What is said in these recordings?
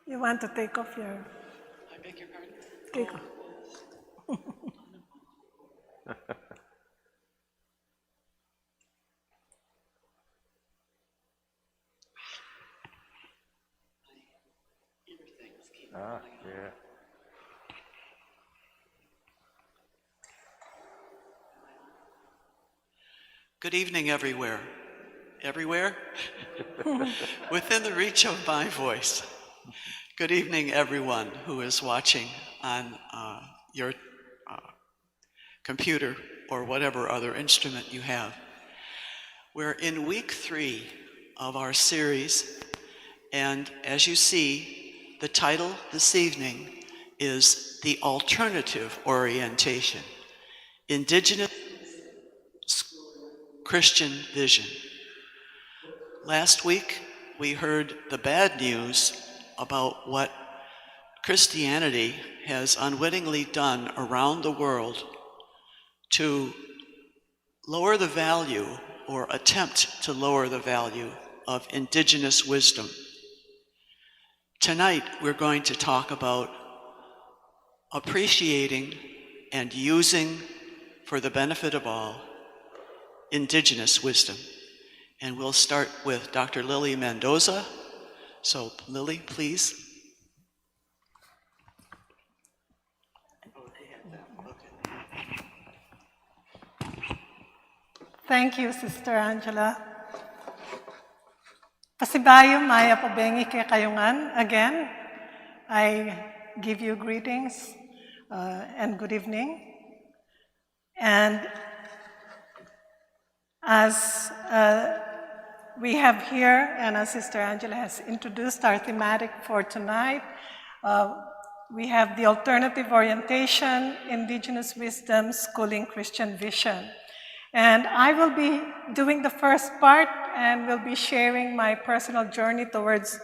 You want to take off your... I beg your pardon? Take off. Yeah. Good evening, everywhere. Everywhere? Within the reach of my voice. Good evening, everyone who is watching on your computer or whatever other instrument you have. We're in week 3 of our series, and as you see, the title this evening is The Alternative Orientation, Indigenous Christian Vision. Last week, we heard the bad news about what Christianity has unwittingly done around the world to lower the value or attempt to lower the value of indigenous wisdom. Tonight, we're going to talk about appreciating and using for the benefit of all indigenous wisdom. And we'll start with Dr. Lily Mendoza. So, Lily, please. Thank you, Sister Angela. Pasibayo maya pabengi ke kayungan. Again, I give you greetings and good evening. And as we have here, and as Sister Angela has introduced our thematic for tonight, we have the alternative orientation, indigenous wisdom, schooling Christian vision. And I will be doing the first part and will be sharing my personal journey towards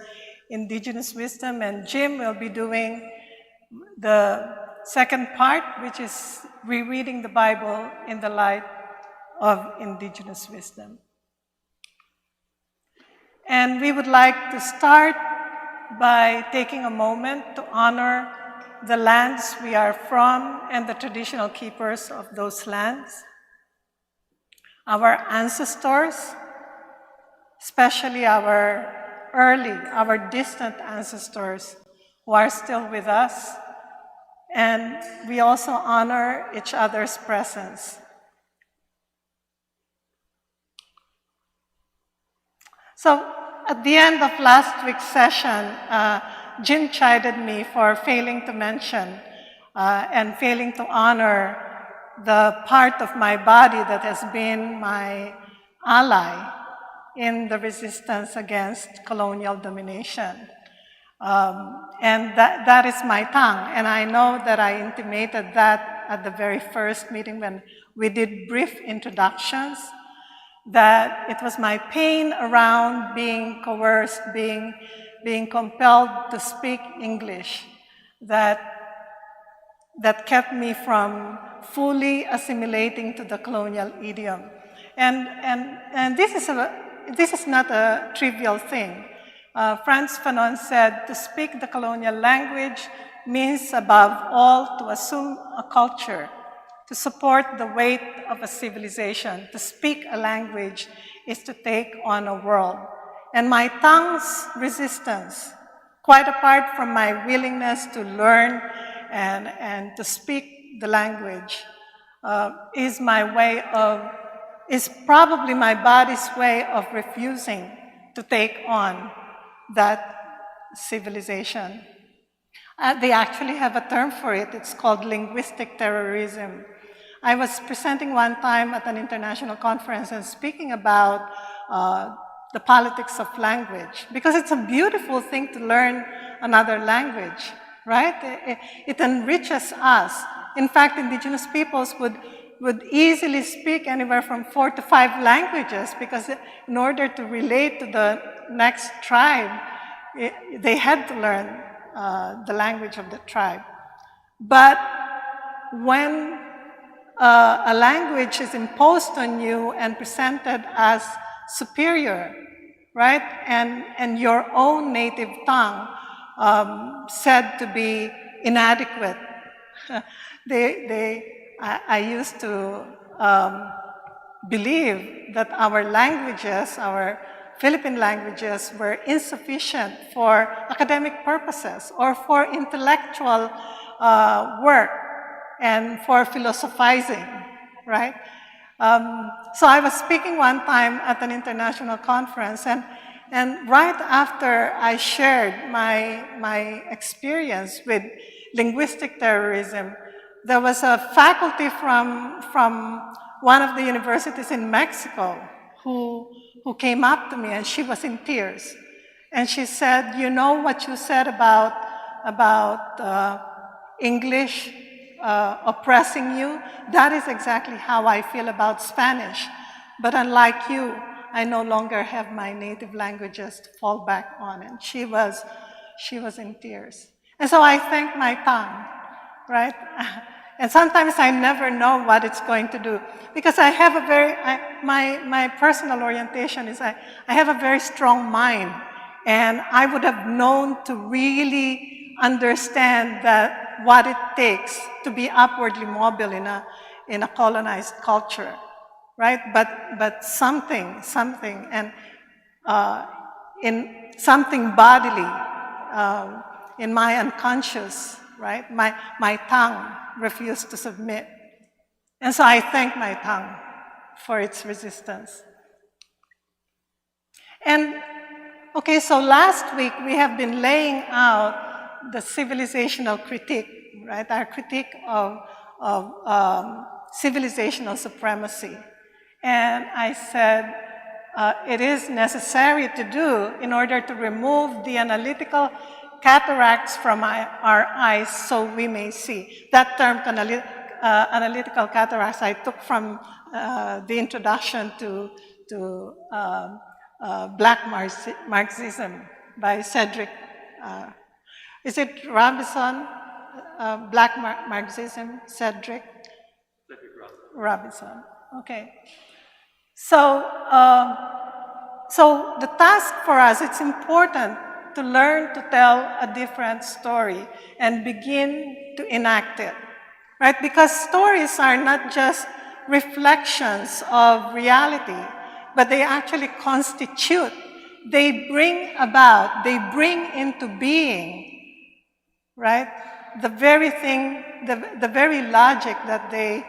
indigenous wisdom, and Jim will be doing the second part, which is rereading the Bible in the light of indigenous wisdom. And we would like to start by taking a moment to honor the lands we are from and the traditional keepers of those lands. Our ancestors, especially our distant ancestors who are still with us, and we also honor each other's presence. So at the end of last week's session, Jim chided me for failing to mention and failing to honor the part of my body that has been my ally in the resistance against colonial domination. And that is my tongue. And I know that I intimated that at the very first meeting when we did brief introductions, that it was my pain around being coerced, being compelled to speak English that kept me from fully assimilating to the colonial idiom. And this is not a trivial thing. Frantz Fanon said, to speak the colonial language means above all to assume a culture, to support the weight of a civilization. To speak a language is to take on a world. And my tongue's resistance, quite apart from my willingness to learn and to speak the language, is probably my body's way of refusing to take on that civilization. They actually have a term for it. It's called linguistic terrorism. I was presenting one time at an international conference and speaking about the politics of language, because it's a beautiful thing to learn another language, right? It enriches us. In fact, indigenous peoples would easily speak anywhere from 4 to 5 languages, because in order to relate to the next tribe, they had to learn the language of the tribe. But when a language is imposed on you and presented as superior, right, and your own native tongue said to be inadequate. I used to believe that our languages, our Philippine languages, were insufficient for academic purposes or for intellectual work and for philosophizing, right? So I was speaking one time at an international conference, and right after I shared my experience with linguistic terrorism, there was a faculty from one of the universities in Mexico who came up to me, and she was in tears. And she said, you know what you said about English oppressing you? That is exactly how I feel about Spanish. But unlike you, I no longer have my native languages to fall back on. And she was in tears. And so I thank my tongue, right? And sometimes I never know what it's going to do. Because I have a very, my personal orientation is I have a very strong mind. And I would have known to really understand that what it takes to be upwardly mobile in a colonized culture, right? But something, and in something bodily, in my unconscious, right? My tongue refused to submit. And so I thank my tongue for its resistance. And okay, so last week we have been laying out the civilizational critique, right? Our critique of civilizational supremacy. And I said it is necessary to do in order to remove the analytical cataracts from our eyes so we may see. That term, analytical cataracts, I took from the introduction to Black Marxism by Cedric. Is it Robinson? Black Marxism, Cedric Robinson. Okay. So, so the task for us, it's important to learn to tell a different story and begin to enact it, right? Because stories are not just reflections of reality, but they actually constitute, they bring about, they bring into being, right? The very thing, the very logic that they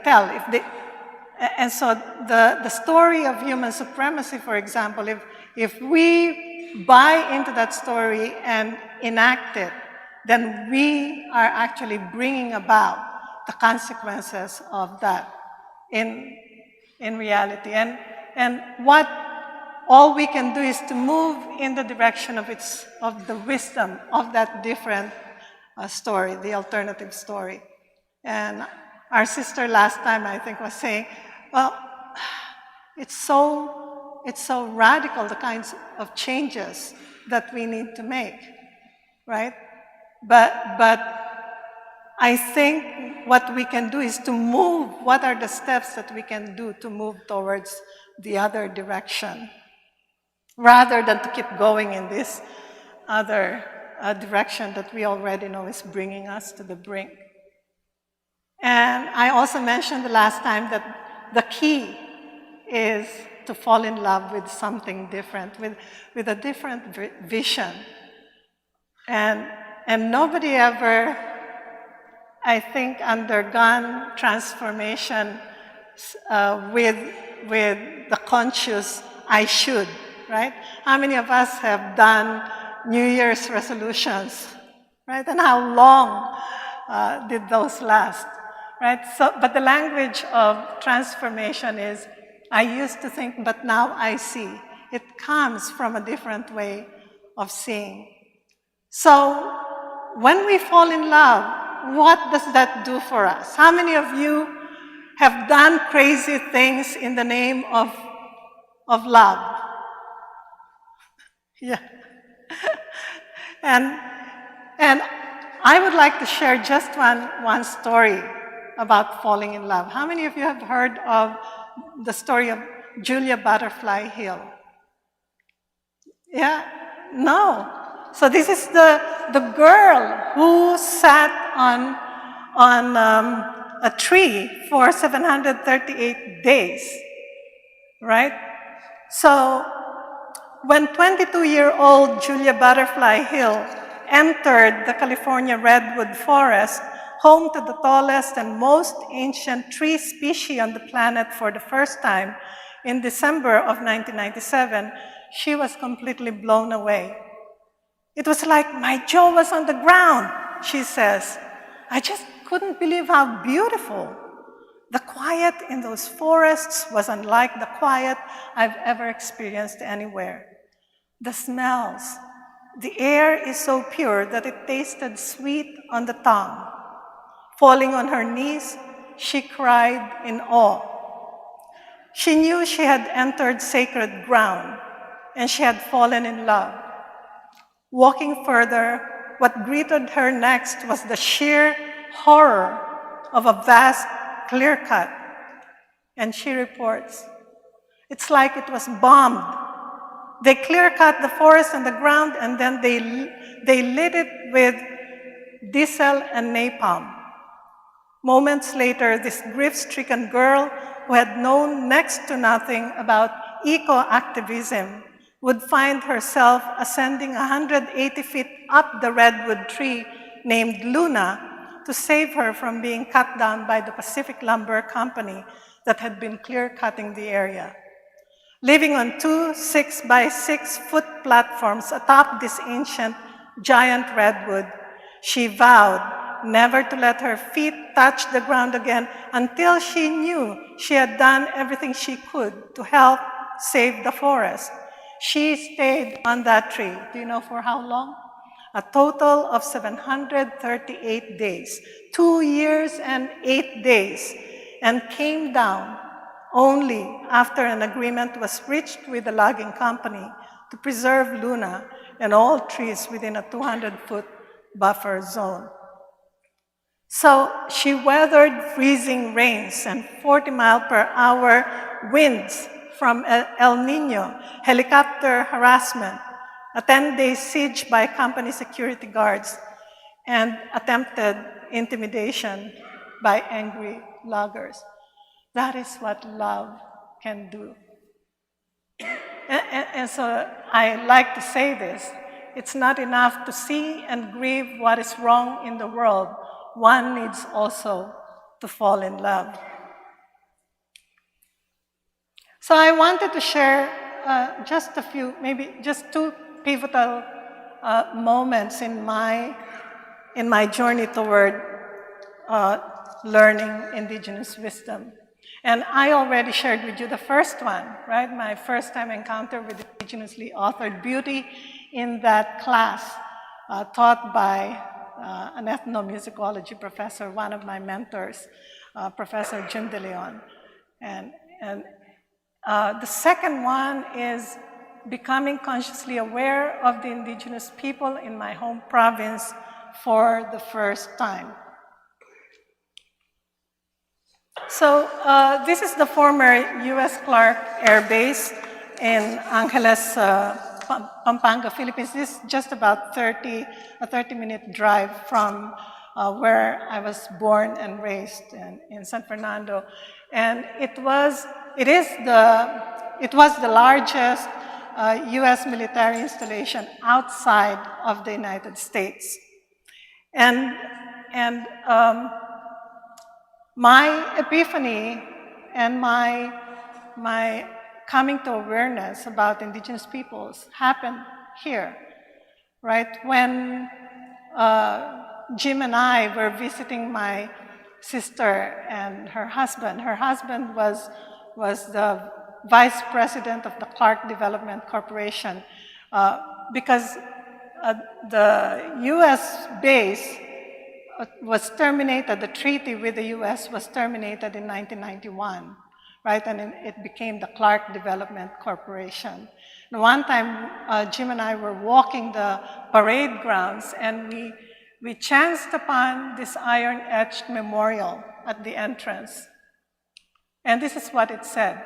tell. And so the story of human supremacy, for example, if we buy into that story and enact it, then we are actually bringing about the consequences of that in reality. And what all we can do is to move in the direction of the wisdom of that different story, the alternative story. And our sister last time, I think, was saying, well, it's so radical, the kinds of changes that we need to make, right? But I think what we can do is to move. What are the steps that we can do to move towards the other direction, rather than to keep going in this other direction that we already know is bringing us to the brink? And I also mentioned the last time that the key is to fall in love with something different, with a different vision. And nobody ever, I think, undergone transformation with the conscious I should, right? How many of us have done New Year's resolutions, right? And how long did those last? Right? So, but the language of transformation is, I used to think, but now I see. It comes from a different way of seeing. So, when we fall in love, what does that do for us? How many of you have done crazy things in the name of love? Yeah. And I would like to share just one story about falling in love. How many of you have heard of the story of Julia Butterfly Hill? Yeah, no. So this is the girl who sat on a tree for 738 days, right? So when 22-year-old Julia Butterfly Hill entered the California redwood forest, home to the tallest and most ancient tree species on the planet for the first time in December of 1997, she was completely blown away. It was like my jaw was on the ground, she says. I just couldn't believe how beautiful. The quiet in those forests was unlike the quiet I've ever experienced anywhere. The smells. The air is so pure that it tasted sweet on the tongue. Falling on her knees, she cried in awe. She knew she had entered sacred ground, and she had fallen in love. Walking further, what greeted her next was the sheer horror of a vast clear cut. And she reports, it's like it was bombed. They clear cut the forest and the ground, and then they lit it with diesel and napalm. Moments later, this grief-stricken girl who had known next to nothing about eco-activism would find herself ascending 180 feet up the redwood tree named Luna to save her from being cut down by the Pacific Lumber Company that had been clear-cutting the area. Living on two 6-by-6-foot platforms atop this ancient giant redwood, she vowed never to let her feet touch the ground again until she knew she had done everything she could to help save the forest. She stayed on that tree. Do you know for how long? A total of 738 days, 2 years and 8 days, and came down only after an agreement was reached with the logging company to preserve Luna and all trees within a 200-foot buffer zone. So she weathered freezing rains and 40-mile-per-hour winds from El Nino, helicopter harassment, a 10-day siege by company security guards, and attempted intimidation by angry loggers. That is what love can do. And so I like to say this. It's not enough to see and grieve what is wrong in the world. One needs also to fall in love. So I wanted to share just a few, maybe just two pivotal moments in my journey toward learning Indigenous wisdom. And I already shared with you the first one, right? My first time encounter with indigenously authored beauty in that class taught by an ethnomusicology professor, one of my mentors, Professor Jim De Leon. And the second one is becoming consciously aware of the indigenous people in my home province for the first time. So this is the former U.S. Clark Air Base in Angeles, Pampanga, Philippines. This is just about a 30-minute drive from where I was born and raised in San Fernando. And it was the largest U.S. military installation outside of the United States. And my epiphany and my coming to awareness about indigenous peoples happened here, right? When Jim and I were visiting my sister and her husband. Her husband was the vice president of the Clark Development Corporation because the U.S. base was terminated, the treaty with the U.S. was terminated in 1991, right? And it became the Clark Development Corporation. And one time, Jim and I were walking the parade grounds, and we chanced upon this iron-etched memorial at the entrance. And this is what it said: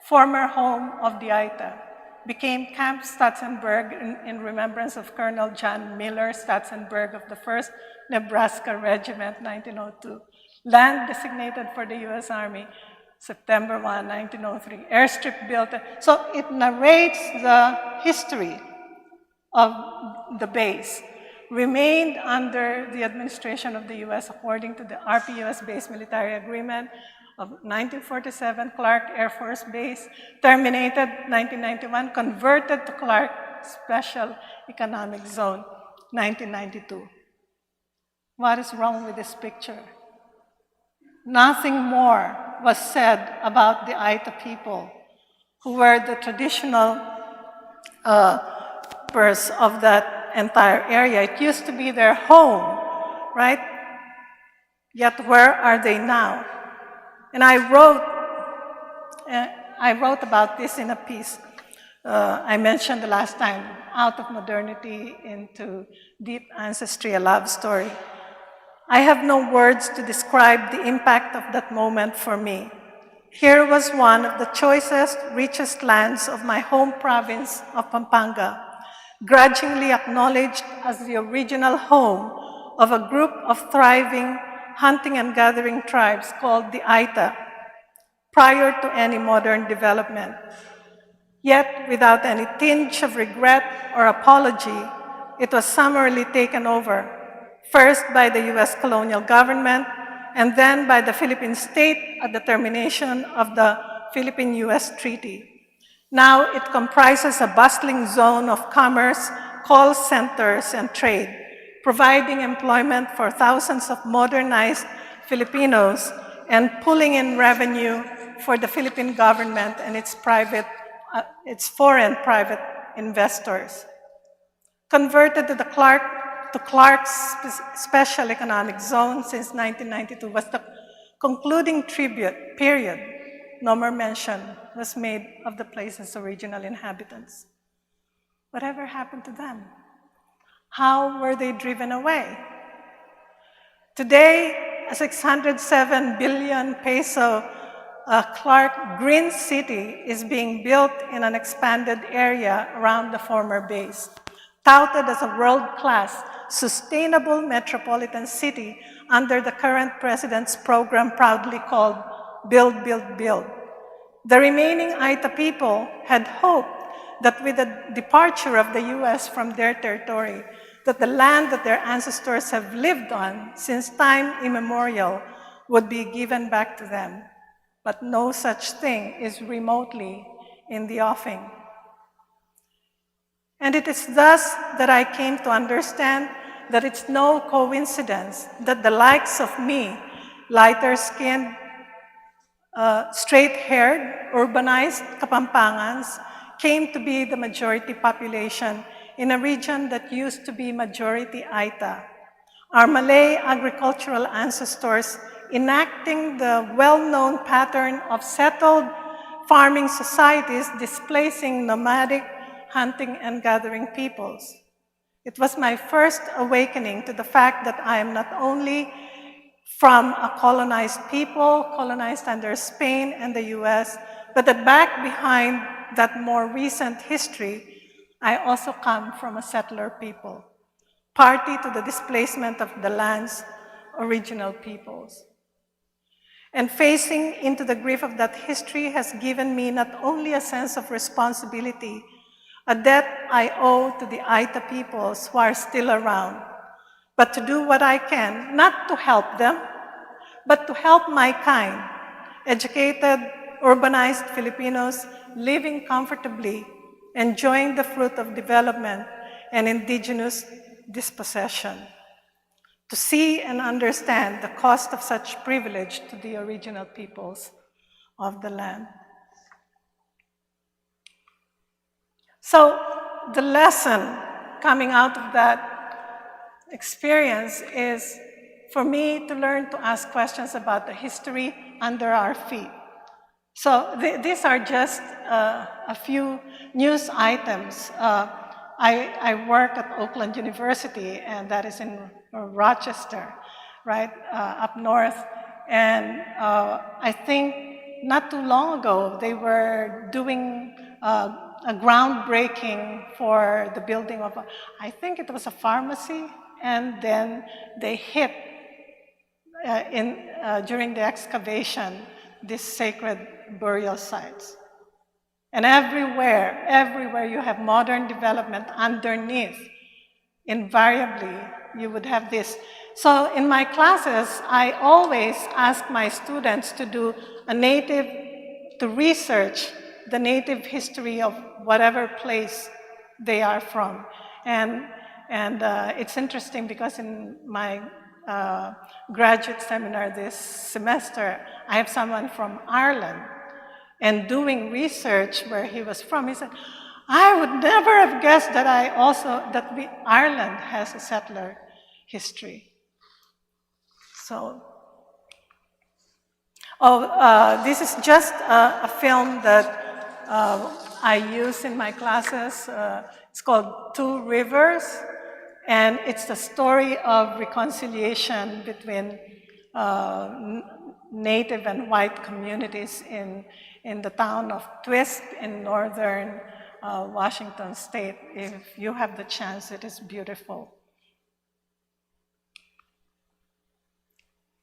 former home of the Aita. became Camp Statzenberg in remembrance of Colonel John Miller Statzenberg of the 1st Nebraska Regiment, 1902. Land designated for the U.S. Army, September 1, 1903. Airstrip built. So it narrates the history of the base. Remained under the administration of the U.S. according to the RPUS Base Military Agreement of 1947, Clark Air Force Base, terminated 1991, converted to Clark Special Economic Zone, 1992. What is wrong with this picture? Nothing more was said about the Aita people, who were the traditional of that entire area. It used to be their home, right? Yet where are they now? And I wrote about this in a piece I mentioned the last time, Out of Modernity into Deep Ancestry, a Love Story. I have no words to describe the impact of that moment for me. Here was one of the choicest, richest lands of my home province of Pampanga, grudgingly acknowledged as the original home of a group of thriving hunting and gathering tribes called the Aita, prior to any modern development. Yet, without any tinge of regret or apology, it was summarily taken over, first by the U.S. colonial government, and then by the Philippine state at the termination of the Philippine-U.S. Treaty. Now it comprises a bustling zone of commerce, call centers, and trade, providing employment for thousands of modernized Filipinos and pulling in revenue for the Philippine government and its foreign private investors. Converted to Clark's Special Economic Zone since 1992 was the concluding period, no more mention was made of the place's original inhabitants. Whatever happened to them? How were they driven away? Today, a 607 billion peso Clark Green City is being built in an expanded area around the former base, touted as a world-class, sustainable metropolitan city under the current president's program proudly called Build, Build, Build. The remaining Aita people had hoped that with the departure of the U.S. from their territory, that the land that their ancestors have lived on since time immemorial would be given back to them. But no such thing is remotely in the offing. And it is thus that I came to understand that it's no coincidence that the likes of me, lighter-skinned, straight-haired, urbanized Kapampangans, came to be the majority population in a region that used to be majority Aita. Our Malay agricultural ancestors enacting the well-known pattern of settled farming societies displacing nomadic hunting and gathering peoples. It was my first awakening to the fact that I am not only from a colonized people, colonized under Spain and the US, but that back behind that more recent history, I also come from a settler people, party to the displacement of the land's original peoples. And facing into the grief of that history has given me not only a sense of responsibility, a debt I owe to the Aita peoples who are still around, but to do what I can, not to help them, but to help my kind, educated, urbanized Filipinos living comfortably, enjoying the fruit of development and indigenous dispossession, to see and understand the cost of such privilege to the original peoples of the land. So the lesson coming out of that experience is for me to learn to ask questions about the history under our feet. So these are just a few news items. I work at Oakland University, and that is in Rochester, right, up north. And I think not too long ago, they were doing a groundbreaking for the building of, I think it was a pharmacy, and then they hit during the excavation these sacred burial sites. And everywhere you have modern development underneath, invariably you would have this. So in my classes, I always ask my students to research the native history of whatever place they are from. And it's interesting because in my graduate seminar this semester, I have someone from Ireland, and doing research where he was from, he said, I would never have guessed that Ireland has a settler history. So, this is just a film that I use in my classes. It's called Two Rivers, and it's the story of reconciliation between native and white communities in the town of Twist in northern Washington State. If you have the chance, it is beautiful.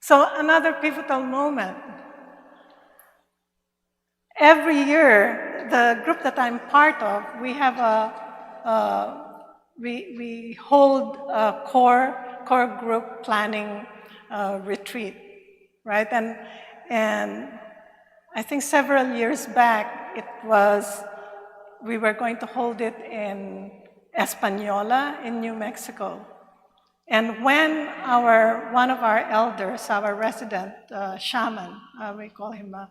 So another pivotal moment. Every year, the group that I'm part of, we have we hold a core group planning retreat, right? And I think several years back, we were going to hold it in Española in New Mexico. And when one of our elders, our resident shaman, we call him a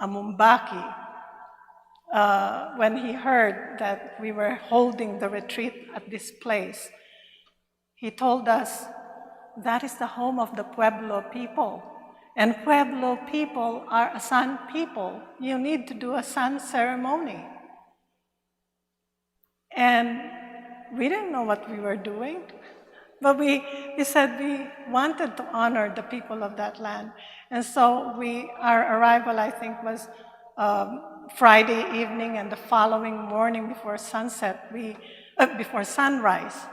Mumbaki, when he heard that we were holding the retreat at this place, he told us, that is the home of the Pueblo people. And Pueblo people are a sun people. You need to do a sun ceremony. And we didn't know what we were doing, but we said we wanted to honor the people of that land. And so our arrival, I think, was Friday evening, and the following morning before sunset, before sunrise,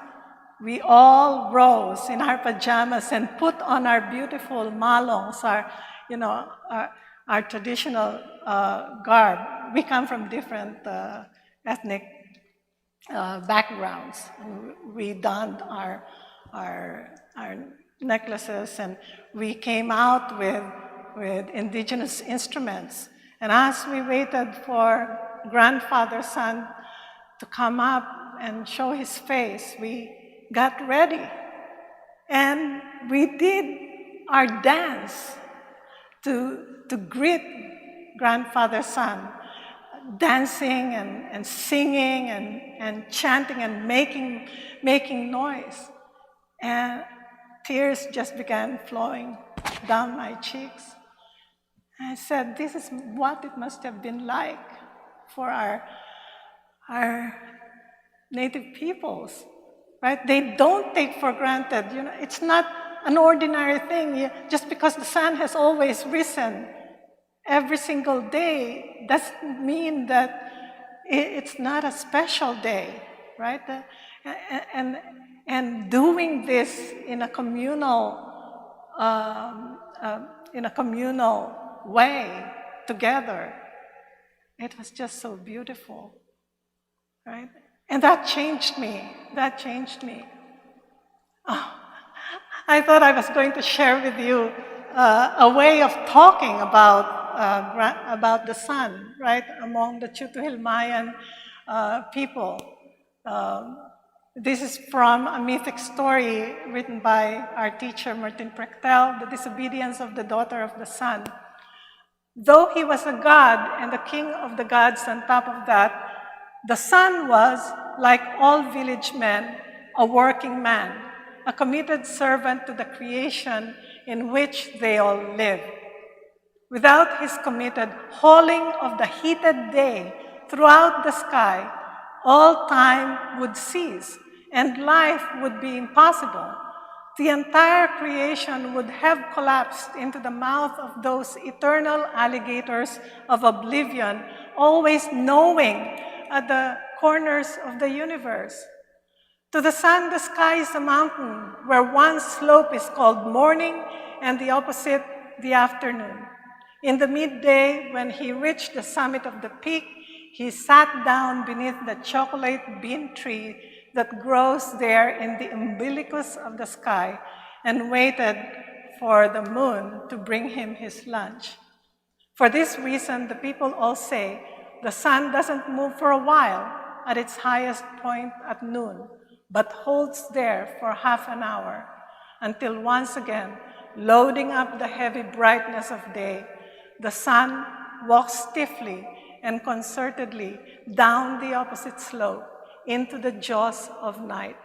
we all rose in our pajamas and put on our beautiful malongs, our traditional garb. We come from different ethnic backgrounds. We donned our necklaces, and we came out with indigenous instruments. And as we waited for grandfather son to come up and show his face, we got ready. And we did our dance to greet grandfather son, dancing and singing and chanting and making noise. And tears just began flowing down my cheeks. I said, this is what it must have been like for our native peoples, right? They don't take for granted. It's not an ordinary thing. Just because the sun has always risen every single day doesn't mean that it's not a special day, right? And doing this in a communal way together, it was just so beautiful, right? And that changed me. Oh, I thought I was going to share with you a way of talking about the sun, right, among the Chutuhil Mayan people. This is from a mythic story written by our teacher, Martin Prechtel, The Disobedience of the Daughter of the Sun. Though he was a god and the king of the gods on top of that, the sun was, like all village men, a working man, a committed servant to the creation in which they all live. Without his committed hauling of the heated day throughout the sky, all time would cease and life would be impossible. The entire creation would have collapsed into the mouth of those eternal alligators of oblivion, always knowing at the corners of the universe. To the sun, the sky is a mountain, where one slope is called morning and the opposite the afternoon. In the midday, when he reached the summit of the peak, he sat down beneath the chocolate bean tree that grows there in the umbilicus of the sky and waited for the moon to bring him his lunch. For this reason, the people all say the sun doesn't move for a while at its highest point at noon, but holds there for half an hour until once again, loading up the heavy brightness of day, the sun walks stiffly and concertedly down the opposite slope into the jaws of night,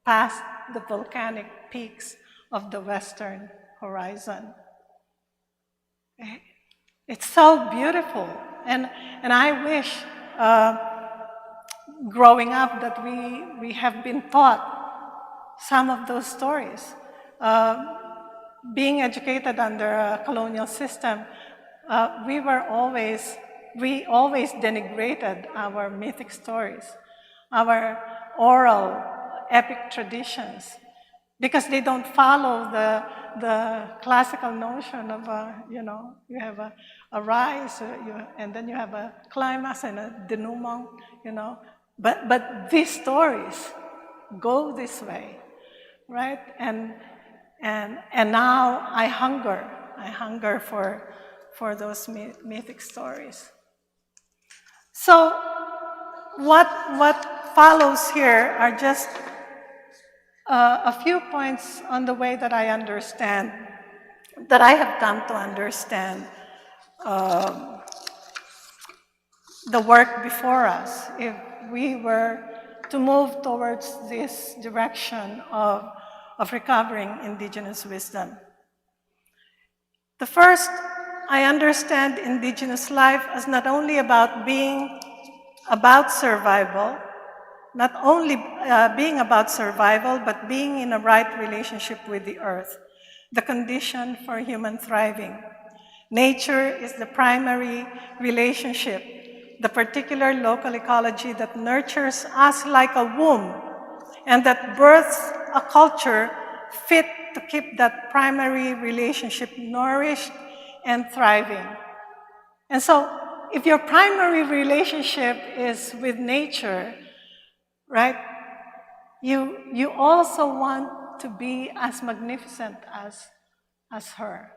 past the volcanic peaks of the western horizon. It's so beautiful, and I wish growing up that we have been taught some of those stories. Being educated under a colonial system, we always denigrated our mythic stories, our oral epic traditions, because they don't follow the classical notion of, you have a rise, and then you have a climax and a denouement, But these stories go this way, right? And now I hunger for those mythic stories. So what follows here are just a few points on the way that I understand, that I have come to understand the work before us, if we were to move towards this direction of recovering indigenous wisdom. The first, I understand indigenous life as not only about being about survival, not only being about survival, but being in a right relationship with the earth, the condition for human thriving. Nature is the primary relationship, the particular local ecology that nurtures us like a womb and that births a culture fit to keep that primary relationship nourished and thriving. And so, if your primary relationship is with nature, right, you also want to be as magnificent as her.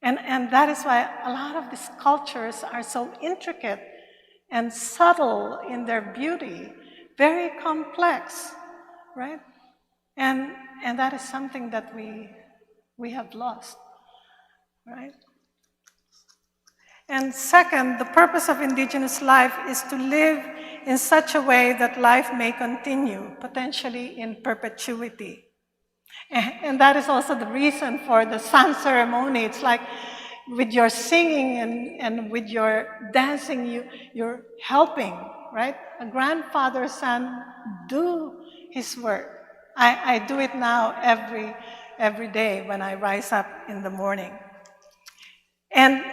And that is why a lot of these cultures are so intricate and subtle in their beauty, very complex, right? And that is something that we have lost, right? And second, the purpose of indigenous life is to live in such a way that life may continue, potentially in perpetuity. And that is also the reason for the sun ceremony. It's like with your singing and with your dancing, you're helping, right? A grandfather's son do his work. I do it now every day when I rise up in the morning. And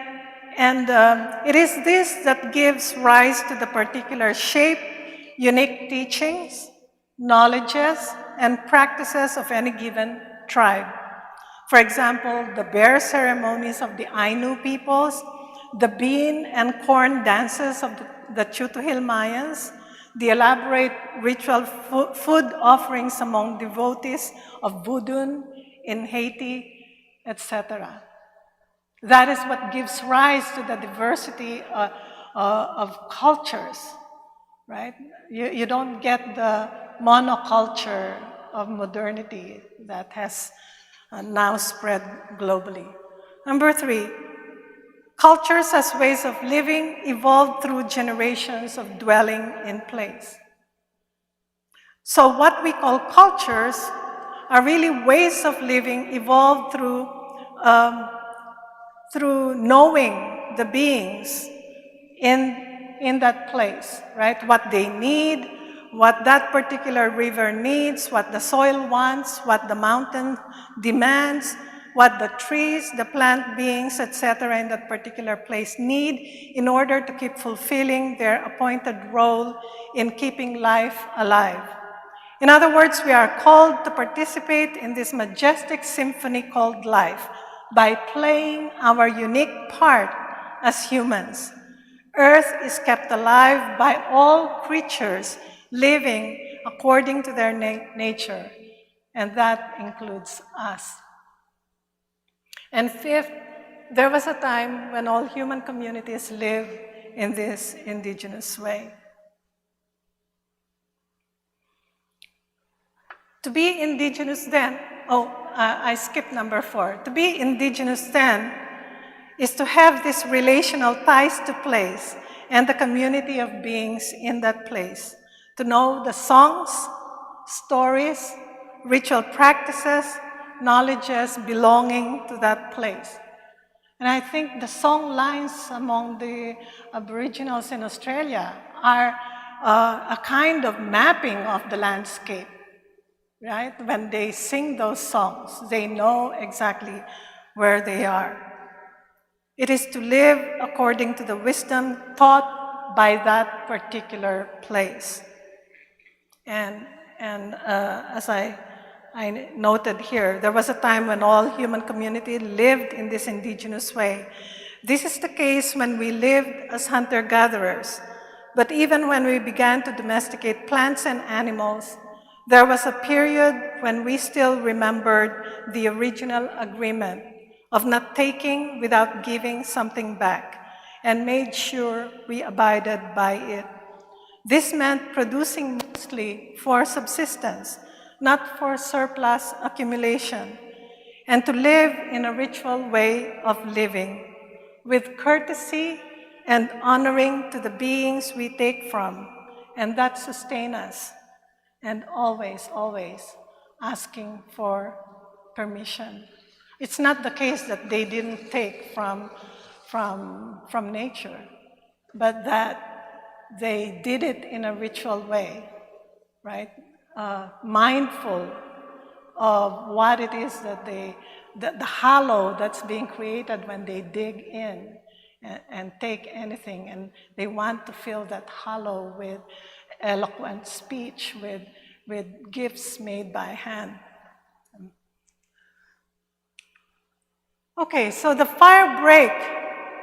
it is this that gives rise to the particular shape, unique teachings, knowledges, and practices of any given tribe. For example, the bear ceremonies of the Ainu peoples, the bean and corn dances of the Chutuhil Mayans, the elaborate ritual food offerings among devotees of Budun in Haiti, etc. That is what gives rise to the diversity of cultures, right? You don't get the monoculture of modernity that has now spread globally. Number three, cultures as ways of living evolved through generations of dwelling in place. So what we call cultures are really ways of living evolved through knowing the beings in that place, right? What they need, what that particular river needs, what the soil wants, what the mountain demands, what the trees, the plant beings, etc. in that particular place need in order to keep fulfilling their appointed role in keeping life alive. In other words, we are called to participate in this majestic symphony called life by playing our unique part as humans. Earth is kept alive by all creatures living according to their nature, and that includes us. And fifth, there was a time when all human communities lived in this indigenous way. To be indigenous then, I skipped number 4. To be indigenous then is to have these relational ties to place and the community of beings in that place. To know the songs, stories, ritual practices, knowledges belonging to that place. And I think the song lines among the Aboriginals in Australia are a kind of mapping of the landscape. Right? When they sing those songs, they know exactly where they are. It is to live according to the wisdom taught by that particular place. And as I noted here, there was a time when all human community lived in this indigenous way. This is the case when we lived as hunter-gatherers. But even when we began to domesticate plants and animals, there was a period when we still remembered the original agreement of not taking without giving something back, and made sure we abided by it. This meant producing mostly for subsistence, not for surplus accumulation, and to live in a ritual way of living, with courtesy and honoring to the beings we take from, and that sustain us. And always, always asking for permission. It's not the case that they didn't take from nature, but that they did it in a ritual way, right? Mindful of what it is that the hollow that's being created when they dig in and take anything, and they want to fill that hollow with eloquent speech, with gifts made by hand. Okay, so the fire break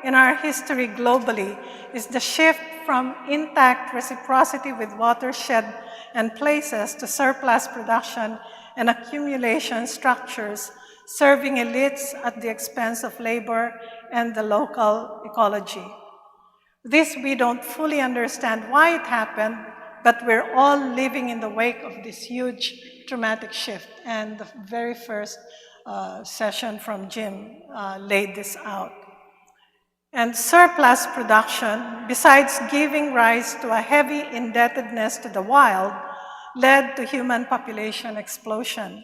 in our history globally is the shift from intact reciprocity with watershed and places to surplus production and accumulation structures serving elites at the expense of labor and the local ecology. This we don't fully understand why it happened, but we're all living in the wake of this huge traumatic shift. And the very first session from Jim laid this out. And surplus production, besides giving rise to a heavy indebtedness to the wild, led to human population explosion.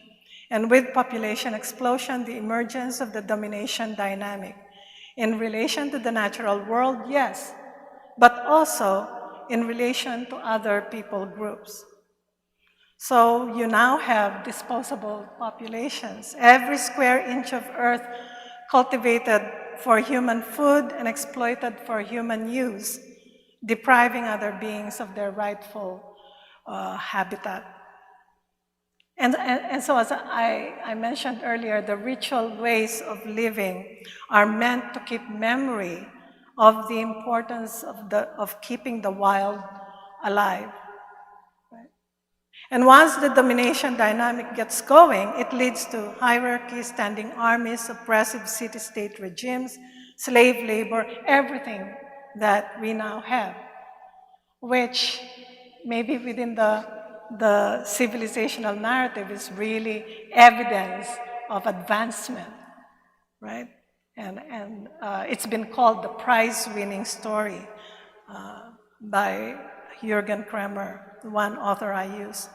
And with population explosion, the emergence of the domination dynamic. In relation to the natural world, yes, but also in relation to other people groups. So you now have disposable populations. Every square inch of earth cultivated for human food and exploited for human use, depriving other beings of their rightful habitat. And so as I mentioned earlier, the ritual ways of living are meant to keep memory of the importance of keeping the wild alive. Right? And once the domination dynamic gets going, it leads to hierarchy, standing armies, oppressive city-state regimes, slave labor, everything that we now have, which maybe within the civilizational narrative is really evidence of advancement, right? And it's been called the prize-winning story by Jürgen Kremer, one author I use.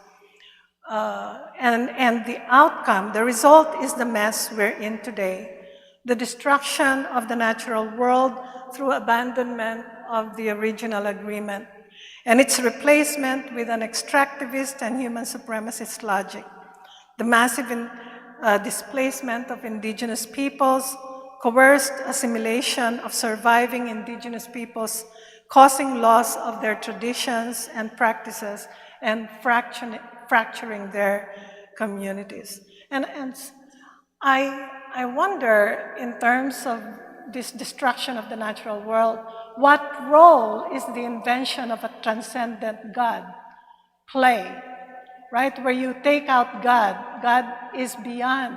And the outcome, the result is the mess we're in today. The destruction of the natural world through abandonment of the original agreement, and its replacement with an extractivist and human supremacist logic. The massive displacement of indigenous peoples, coerced assimilation of surviving indigenous peoples, causing loss of their traditions and practices, and fracturing their communities. And I wonder, in terms of this destruction of the natural world, what role is the invention of a transcendent God play, right? Where you take out God, God is beyond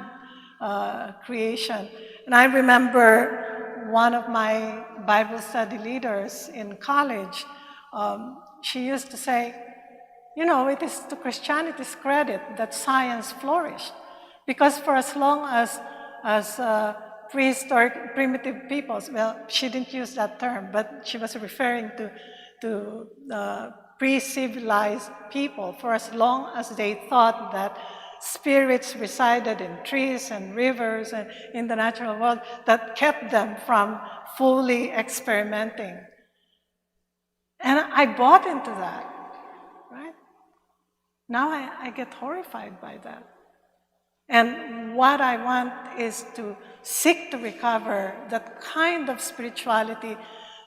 creation. And I remember one of my Bible study leaders in college, she used to say, you know, it is to Christianity's credit that science flourished. Because for as long as prehistoric, primitive peoples, well, she didn't use that term, but she was referring to pre-civilized people, for as long as they thought that spirits resided in trees and rivers and in the natural world, that kept them from fully experimenting. And I bought into that, right? Now I get horrified by that. And what I want is to seek to recover that kind of spirituality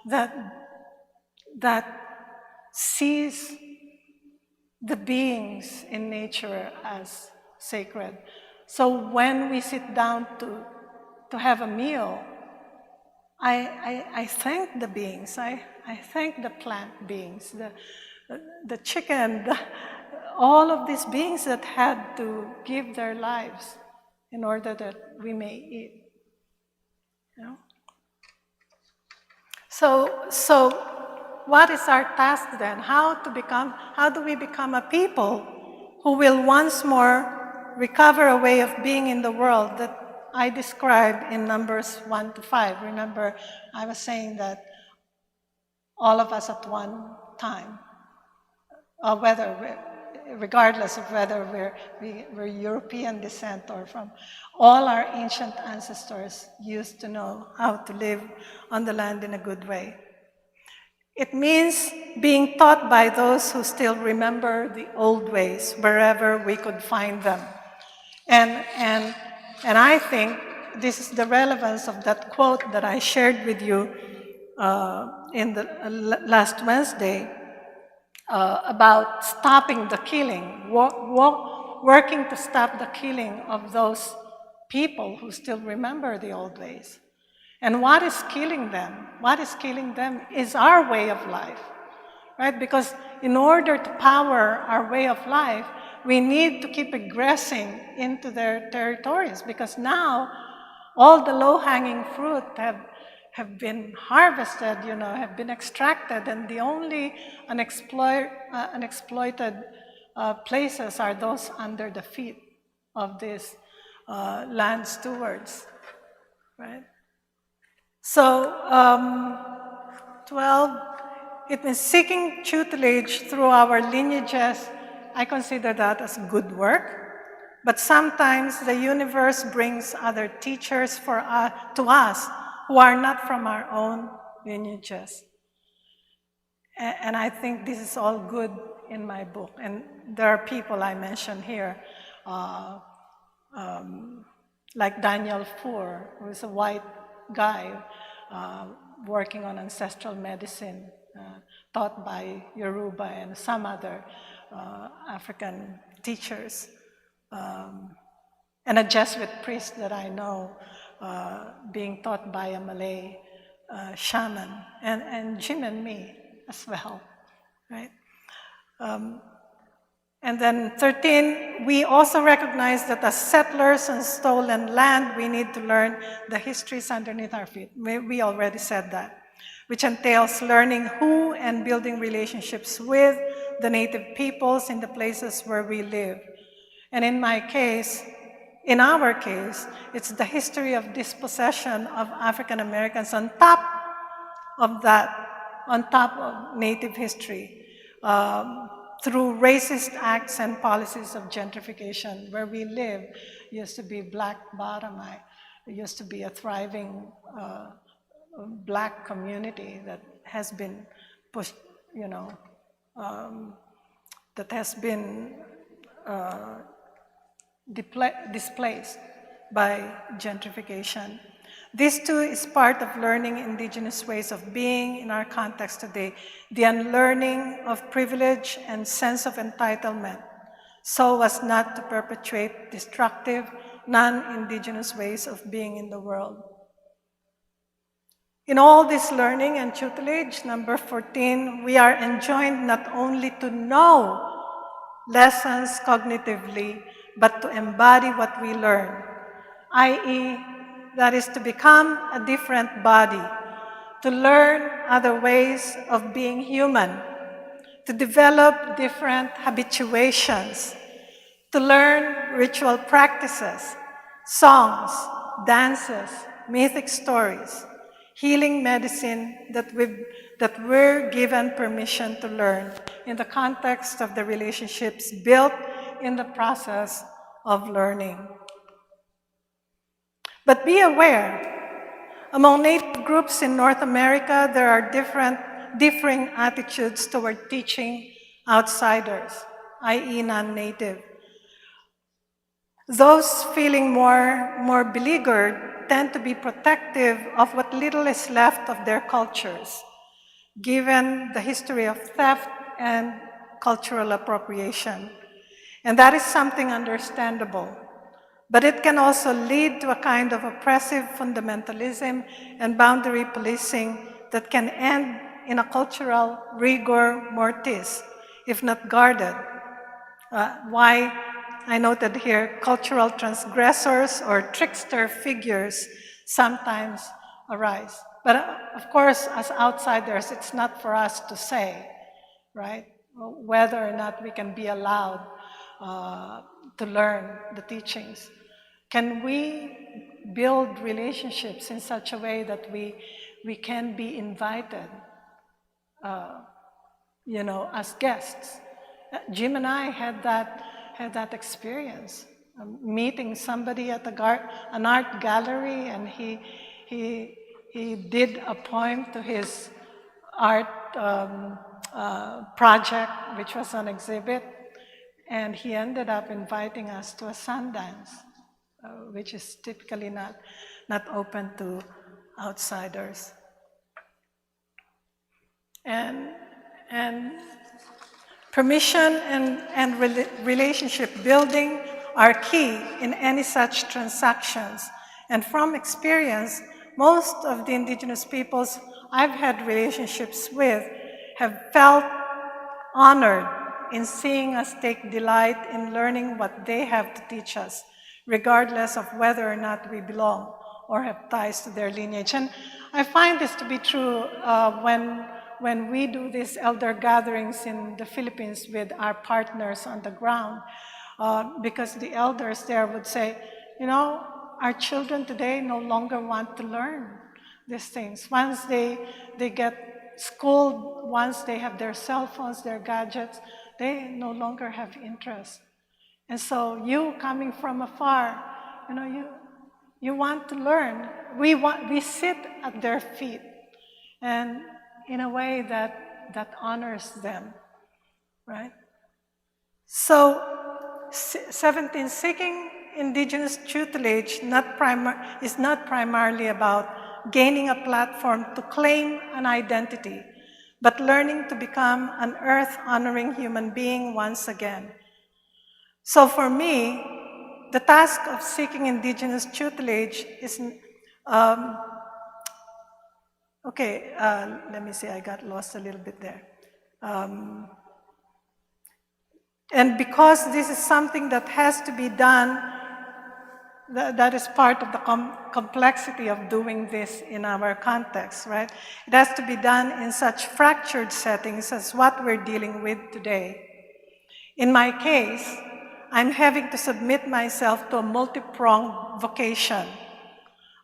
that sees the beings in nature as sacred. So when we sit down to have a meal, I thank the beings. I thank the plant beings, the chicken, all of these beings that had to give their lives in order that we may eat. You know? So what is our task then? How do we become a people who will once more recover a way of being in the world that I described in Numbers 1 to 5? Remember, I was saying that all of us at one time, regardless of whether we're European descent or from, all our ancient ancestors used to know how to live on the land in a good way. It means being taught by those who still remember the old ways, wherever we could find them. And I think this is the relevance of that quote that I shared with you in the last Wednesday about stopping the killing, working to stop the killing of those people who still remember the old ways. And what is killing them? What is killing them is our way of life, right? Because in order to power our way of life, we need to keep aggressing into their territories, because now all the low-hanging fruit have been harvested, have been extracted, and the only unexploited places are those under the feet of these land stewards, right? So, 12, it means seeking tutelage through our lineages. I consider that as good work. But sometimes the universe brings other teachers to us who are not from our own lineages. And I think this is all good in my book. And there are people I mentioned here, like Daniel Foor, who is a white guy working on ancestral medicine, taught by Yoruba and some other African teachers. And a Jesuit priest that I know being taught by a Malay shaman, and Jim and me as well, right? And then 13, we also recognize that as settlers on stolen land, we need to learn the histories underneath our feet. We already said that, which entails learning who and building relationships with the native peoples in the places where we live. And in our case, it's the history of dispossession of African Americans on top of Native history, through racist acts and policies of gentrification. Where we live used to be black bottom. It used to be a thriving black community that has been pushed, that has been displaced by gentrification. This too is part of learning Indigenous ways of being in our context today, the unlearning of privilege and sense of entitlement, so as not to perpetuate destructive, non-Indigenous ways of being in the world. In all this learning and tutelage, number 14, we are enjoined not only to know lessons cognitively, but to embody what we learn, i.e., that is to become a different body, to learn other ways of being human, to develop different habituations, to learn ritual practices, songs, dances, mythic stories, healing medicine that we're given permission to learn in the context of the relationships built in the process of learning. But be aware, among Native groups in North America, there are differing attitudes toward teaching outsiders, i.e. non-Native. Those feeling more beleaguered tend to be protective of what little is left of their cultures, given the history of theft and cultural appropriation. And that is something understandable. But it can also lead to a kind of oppressive fundamentalism and boundary policing that can end in a cultural rigor mortis, if not guarded. Why I noted here cultural transgressors or trickster figures sometimes arise. But of course, as outsiders, it's not for us to say, right, whether or not we can be allowed to learn the teachings. Can we build relationships in such a way that we can be invited, as guests? Jim and I had that experience, meeting somebody at an art gallery, and he did a poem to his art project, which was on exhibit, and he ended up inviting us to a Sundance, which is typically not open to outsiders. And permission and relationship building are key in any such transactions. And from experience, most of the Indigenous peoples I've had relationships with have felt honored in seeing us take delight in learning what they have to teach us, regardless of whether or not we belong or have ties to their lineage. And I find this to be true when we do these elder gatherings in the Philippines with our partners on the ground, because the elders there would say, our children today no longer want to learn these things. Once they get schooled, once they have their cell phones, their gadgets, they no longer have interest. And so you coming from afar, you want to learn. We sit at their feet, and in a way that honors them, right? So 17, seeking Indigenous tutelage is not primarily about gaining a platform to claim an identity, but learning to become an earth-honoring human being once again. So for me, the task of seeking Indigenous tutelage is, let me see, I got lost a little bit there. And because this is something that has to be done, that is part of the complexity of doing this in our context, right? It has to be done in such fractured settings as what we're dealing with today. In my case, I'm having to submit myself to a multi-pronged vocation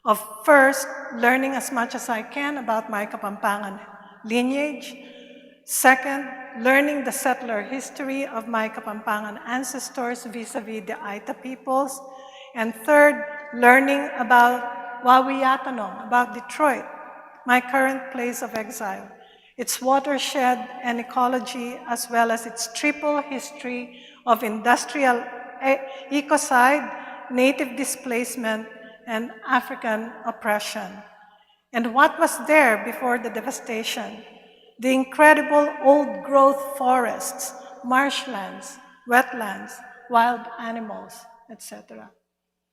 of first, learning as much as I can about my Kapampangan lineage. Second, learning the settler history of my Kapampangan ancestors vis-a-vis the Aita peoples. And third, learning about Wawiyatanong, about Detroit, my current place of exile, its watershed and ecology, as well as its triple history of industrial ecocide, native displacement, and African oppression. And what was there before the devastation? The incredible old growth forests, marshlands, wetlands, wild animals, etc.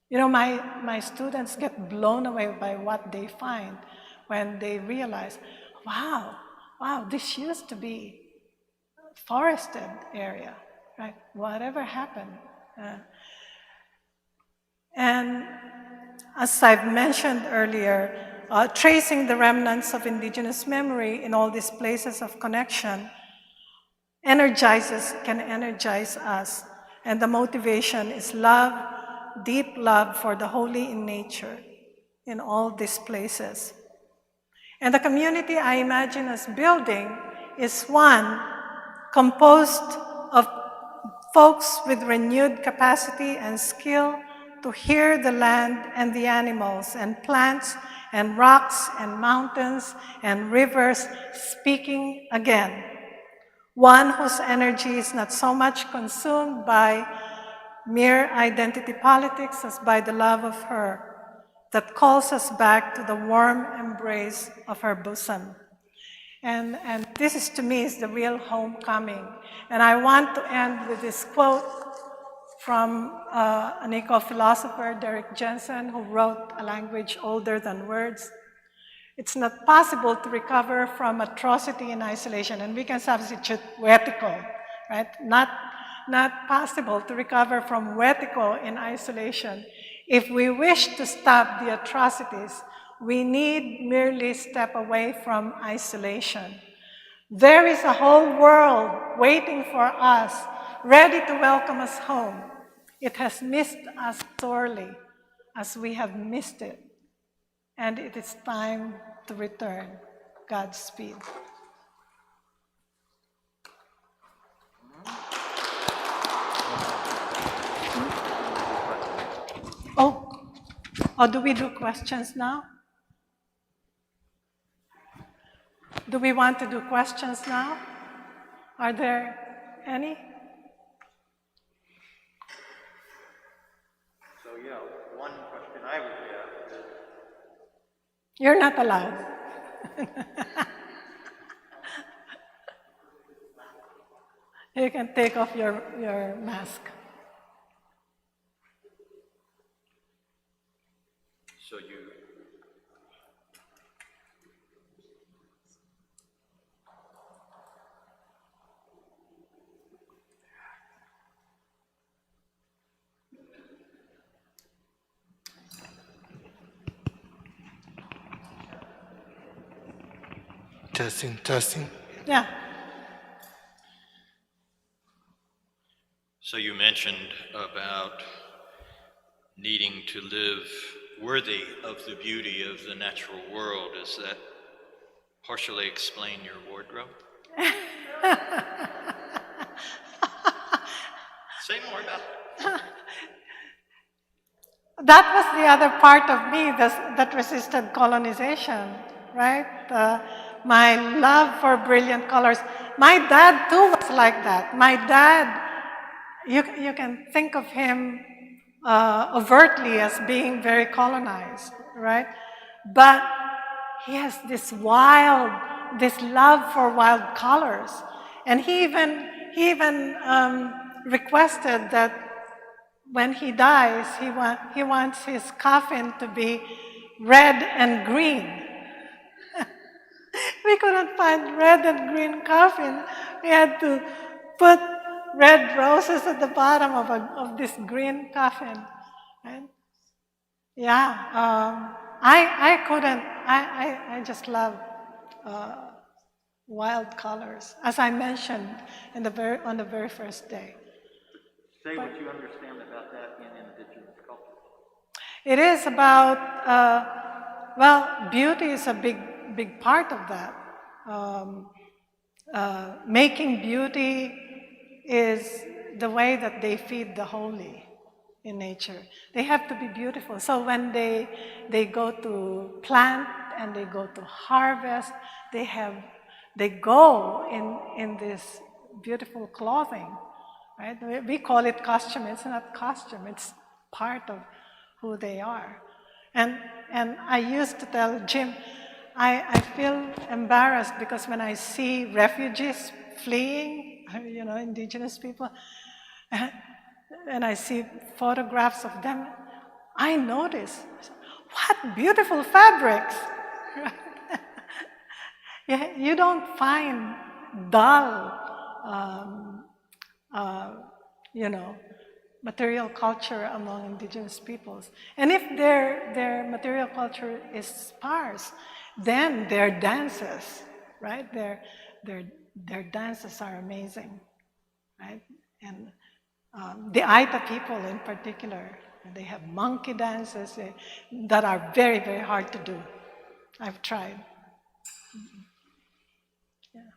You know, my students get blown away by what they find when they realize, wow, this used to be forested area, right? Whatever happened? And as I've mentioned earlier, tracing the remnants of Indigenous memory in all these places of connection can energize us. And the motivation is love, deep love for the holy in nature in all these places. And the community I imagine us building is one composed of folks with renewed capacity and skill to hear the land and the animals and plants and rocks and mountains and rivers speaking again. One whose energy is not so much consumed by mere identity politics as by the love of her that calls us back to the warm embrace of her bosom. And this is, to me, is the real homecoming. And I want to end with this quote from an eco-philosopher, Derek Jensen, who wrote A Language Older Than Words. It's not possible to recover from atrocity in isolation, and we can substitute wetico, right? Not possible to recover from wetico in isolation. If we wish to stop the atrocities, we need merely step away from isolation. There is a whole world waiting for us, ready to welcome us home. It has missed us sorely, as we have missed it. And it is time to return. Godspeed. Oh, do we do questions now? Do we want to do questions now? Are there any? So yeah, one question I would have is, You're not allowed. You can take off your mask. so you, Testing. Yeah. so you mentioned about needing to live worthy of the beauty of the natural world. Does that partially explain your wardrobe? Say more about it. That was the other part of me that resisted colonization, right? My love for brilliant colors. My dad too was like that. My dad, you can think of him overtly as being very colonized, right? But he has this love for wild colors. And he even requested that when he dies, he wants his coffin to be red and green. We couldn't find red and green coffin. We had to put red roses at the bottom of this green coffin. Right? Yeah, I couldn't. I just love wild colors, as I mentioned on the very first day. Say what you understand about that in Indigenous culture. It is about, well, beauty is a big part of that. Making beauty is the way that they feed the holy in nature. They have to be beautiful. So when they go to plant and they go to harvest, they go in this beautiful clothing right? We call it costume. It's not costume. It's part of who they are. And I used to tell Jim, I feel embarrassed because when I see refugees fleeing, indigenous people, and I see photographs of them, I notice, what beautiful fabrics. You don't find dull, material culture among indigenous peoples. And if their material culture is sparse, then their dances, right? Their dances are amazing, right? And the Aita people in particular, they have monkey dances that are very, very hard to do. I've tried. Yeah.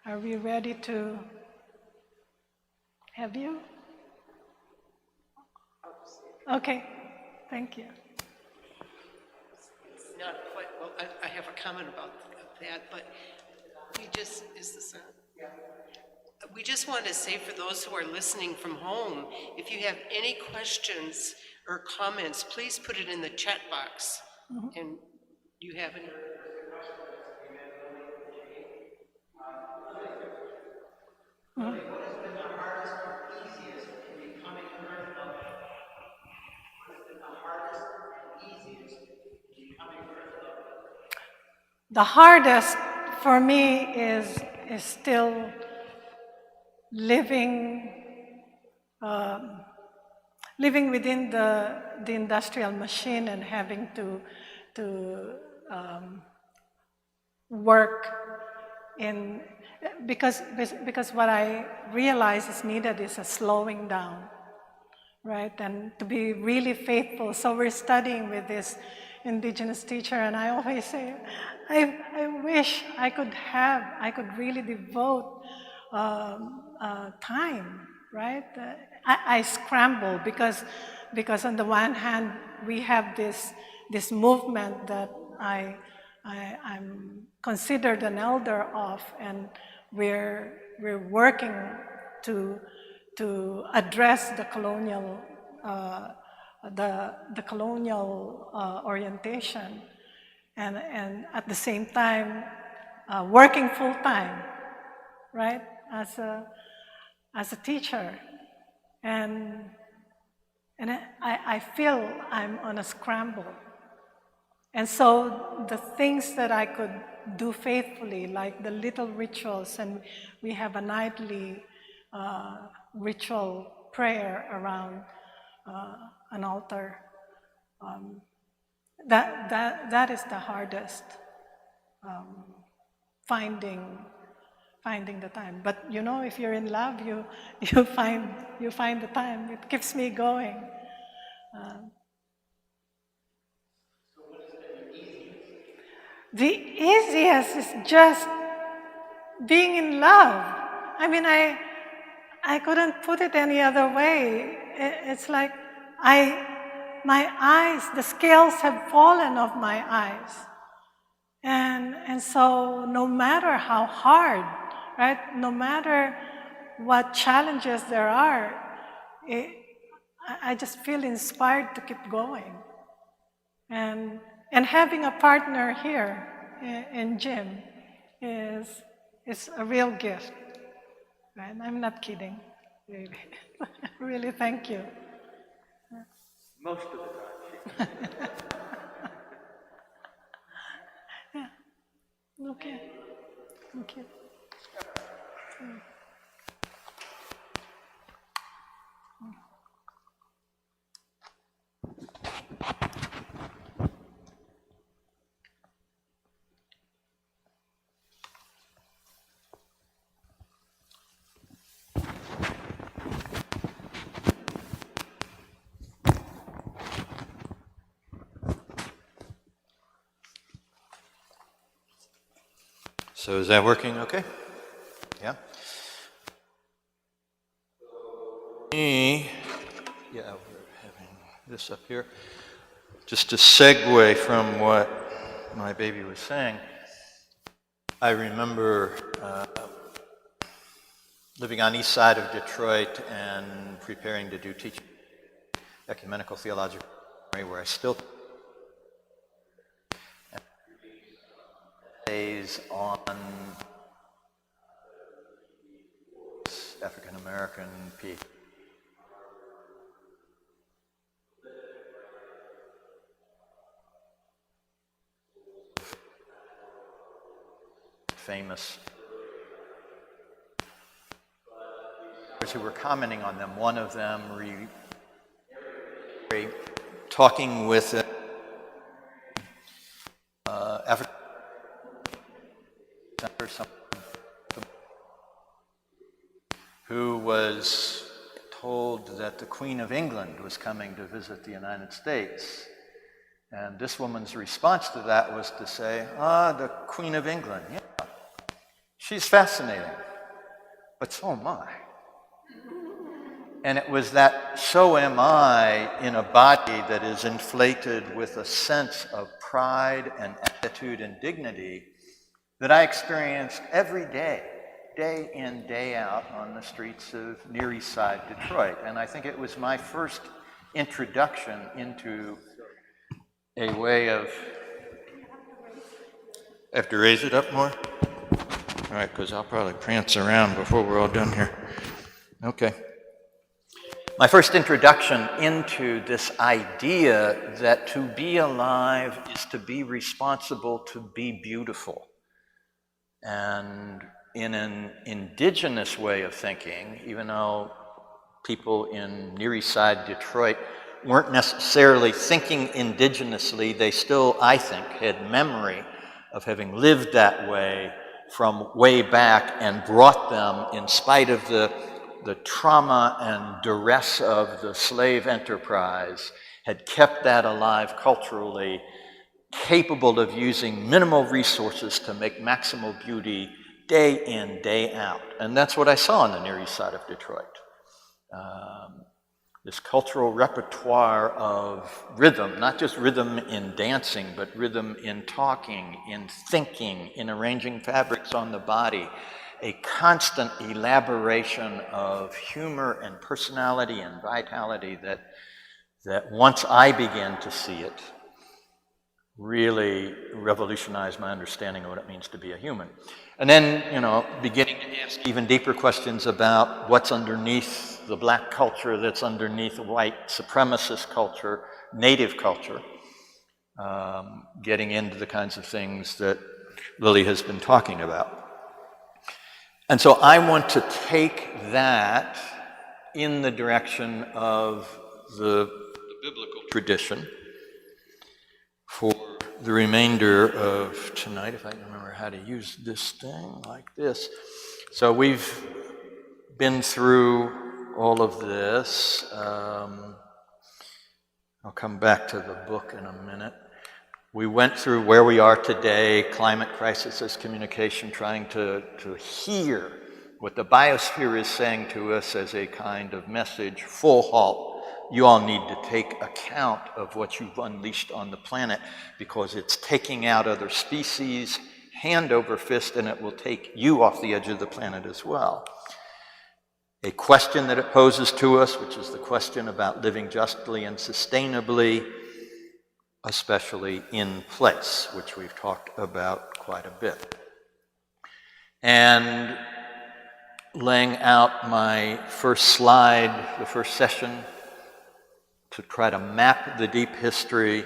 Are we ready to have you? Okay, thank you. It's not quite, well, I have a comment about that, but we just, is the sound? Yeah. We just want to say for those who are listening from home, if you have any questions or comments, please put it in the chat box. And you have any? The hardest for me is still living within the industrial machine and having to work in, because what I realize is needed is a slowing down, right? And to be really faithful. So we're studying with this indigenous teacher, and I always say, I wish I could really devote time, right? I scramble because on the one hand we have this movement that I'm considered an elder of, and we're working to address the colonial orientation, and at the same time working full time, right, as a teacher, and I feel I'm on a scramble. And so the things that I could do faithfully, like the little rituals, and we have a nightly ritual prayer around an altar, that is the hardest, finding the time. But if you're in love, you find the time. It keeps me going. The easiest is just being in love. I mean, I couldn't put it any other way. It's like my eyes, the scales have fallen off my eyes. And so no matter how hard, right, no matter what challenges there are, I just feel inspired to keep going. And having a partner here in Jim is a real gift. Right? I'm not kidding, really. Really, thank you. Most of the time. Yeah. Okay. Thank you. So is that working okay? Yeah? Yeah, we're having this up here. Just to segue from what my baby was saying, I remember living on the east side of Detroit and preparing to do teaching ecumenical theological where I still days on African American people. Famous who were commenting on them. One of them talking with African who was told that the Queen of England was coming to visit the United States. And this woman's response to that was to say, the Queen of England, yeah, she's fascinating, but so am I. And it was that so am I in a body that is inflated with a sense of pride and attitude and dignity that I experienced every day, day in, day out on the streets of Near East Side Detroit. And I think it was my first introduction into a way of... I have to raise it up more? All right, because I'll probably prance around before we're all done here. Okay. My first introduction into this idea that to be alive is to be responsible, to be beautiful. And in an indigenous way of thinking, even though people in Near East Side Detroit weren't necessarily thinking indigenously, they still, I think, had memory of having lived that way from way back and brought them, in spite of the trauma and duress of the slave enterprise, had kept that alive culturally, capable of using minimal resources to make maximal beauty day in, day out. And that's what I saw on the Near East Side of Detroit. This cultural repertoire of rhythm, not just rhythm in dancing, but rhythm in talking, in thinking, in arranging fabrics on the body, a constant elaboration of humor and personality and vitality that once I began to see it, really revolutionized my understanding of what it means to be a human. And then, beginning to ask even deeper questions about what's underneath the black culture, that's underneath the white supremacist culture, native culture, getting into the kinds of things that Lily has been talking about. And so I want to take that in the direction of the biblical tradition for the remainder of tonight, if I can remember how to use this thing like this. So we've been through all of this. I'll come back to the book in a minute. We went through where we are today, climate crisis as communication, trying to hear what the biosphere is saying to us as a kind of message, full halt. You all need to take account of what you've unleashed on the planet because it's taking out other species, hand over fist, and it will take you off the edge of the planet as well. A question that it poses to us, which is the question about living justly and sustainably, especially in place, which we've talked about quite a bit. And laying out my first slide, the first session, to try to map the deep history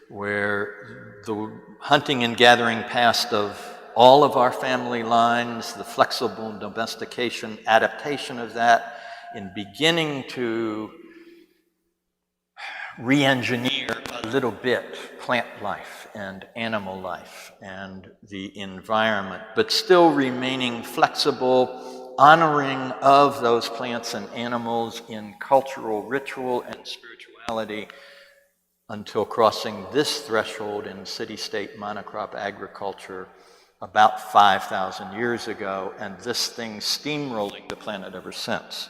where the hunting and gathering past of all of our family lines, the flexible domestication, adaptation of that, in beginning to re-engineer a little bit plant life and animal life and the environment, but still remaining flexible, honoring of those plants and animals in cultural ritual and spirituality until crossing this threshold in city-state monocrop agriculture about 5,000 years ago, and this thing steamrolling the planet ever since.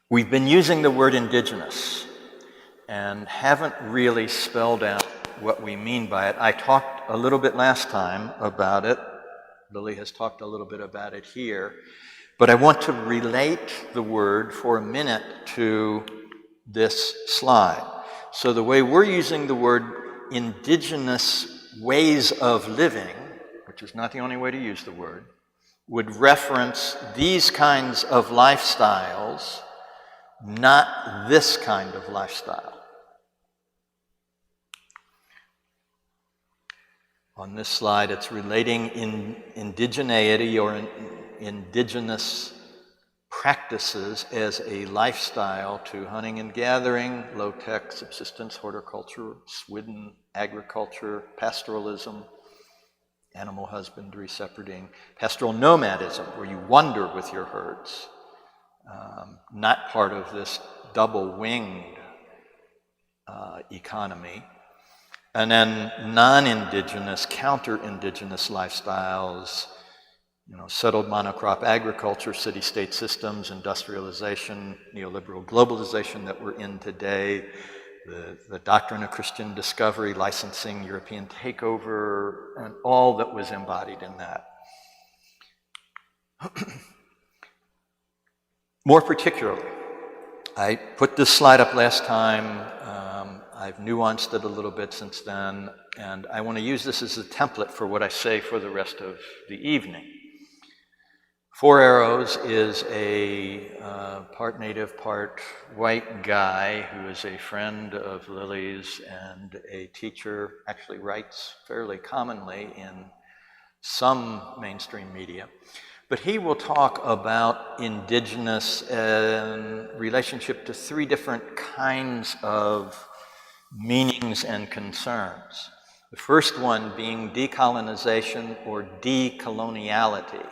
We've been using the word indigenous and haven't really spelled out what we mean by it. I talked a little bit last time about it. Lily has talked a little bit about it here. But I want to relate the word for a minute to this slide. So the way we're using the word indigenous ways of living, which is not the only way to use the word, would reference these kinds of lifestyles, not this kind of lifestyle. On this slide, it's relating indigeneity or indigenous practices as a lifestyle to hunting and gathering, low-tech subsistence, horticulture, swidden agriculture, pastoralism, animal husbandry, shepherding, pastoral nomadism, where you wander with your herds, not part of this double-winged economy. And then non-indigenous, counter-indigenous lifestyles, settled monocrop agriculture, city-state systems, industrialization, neoliberal globalization that we're in today, the doctrine of Christian discovery, licensing, European takeover, and all that was embodied in that. More particularly, I put this slide up last time. I've nuanced it a little bit since then, and I want to use this as a template for what I say for the rest of the evening. Four Arrows is a part native, part white guy who is a friend of Lily's and a teacher, actually writes fairly commonly in some mainstream media. But he will talk about indigenous in relationship to three different kinds of meanings and concerns. The first one being decolonization or decoloniality,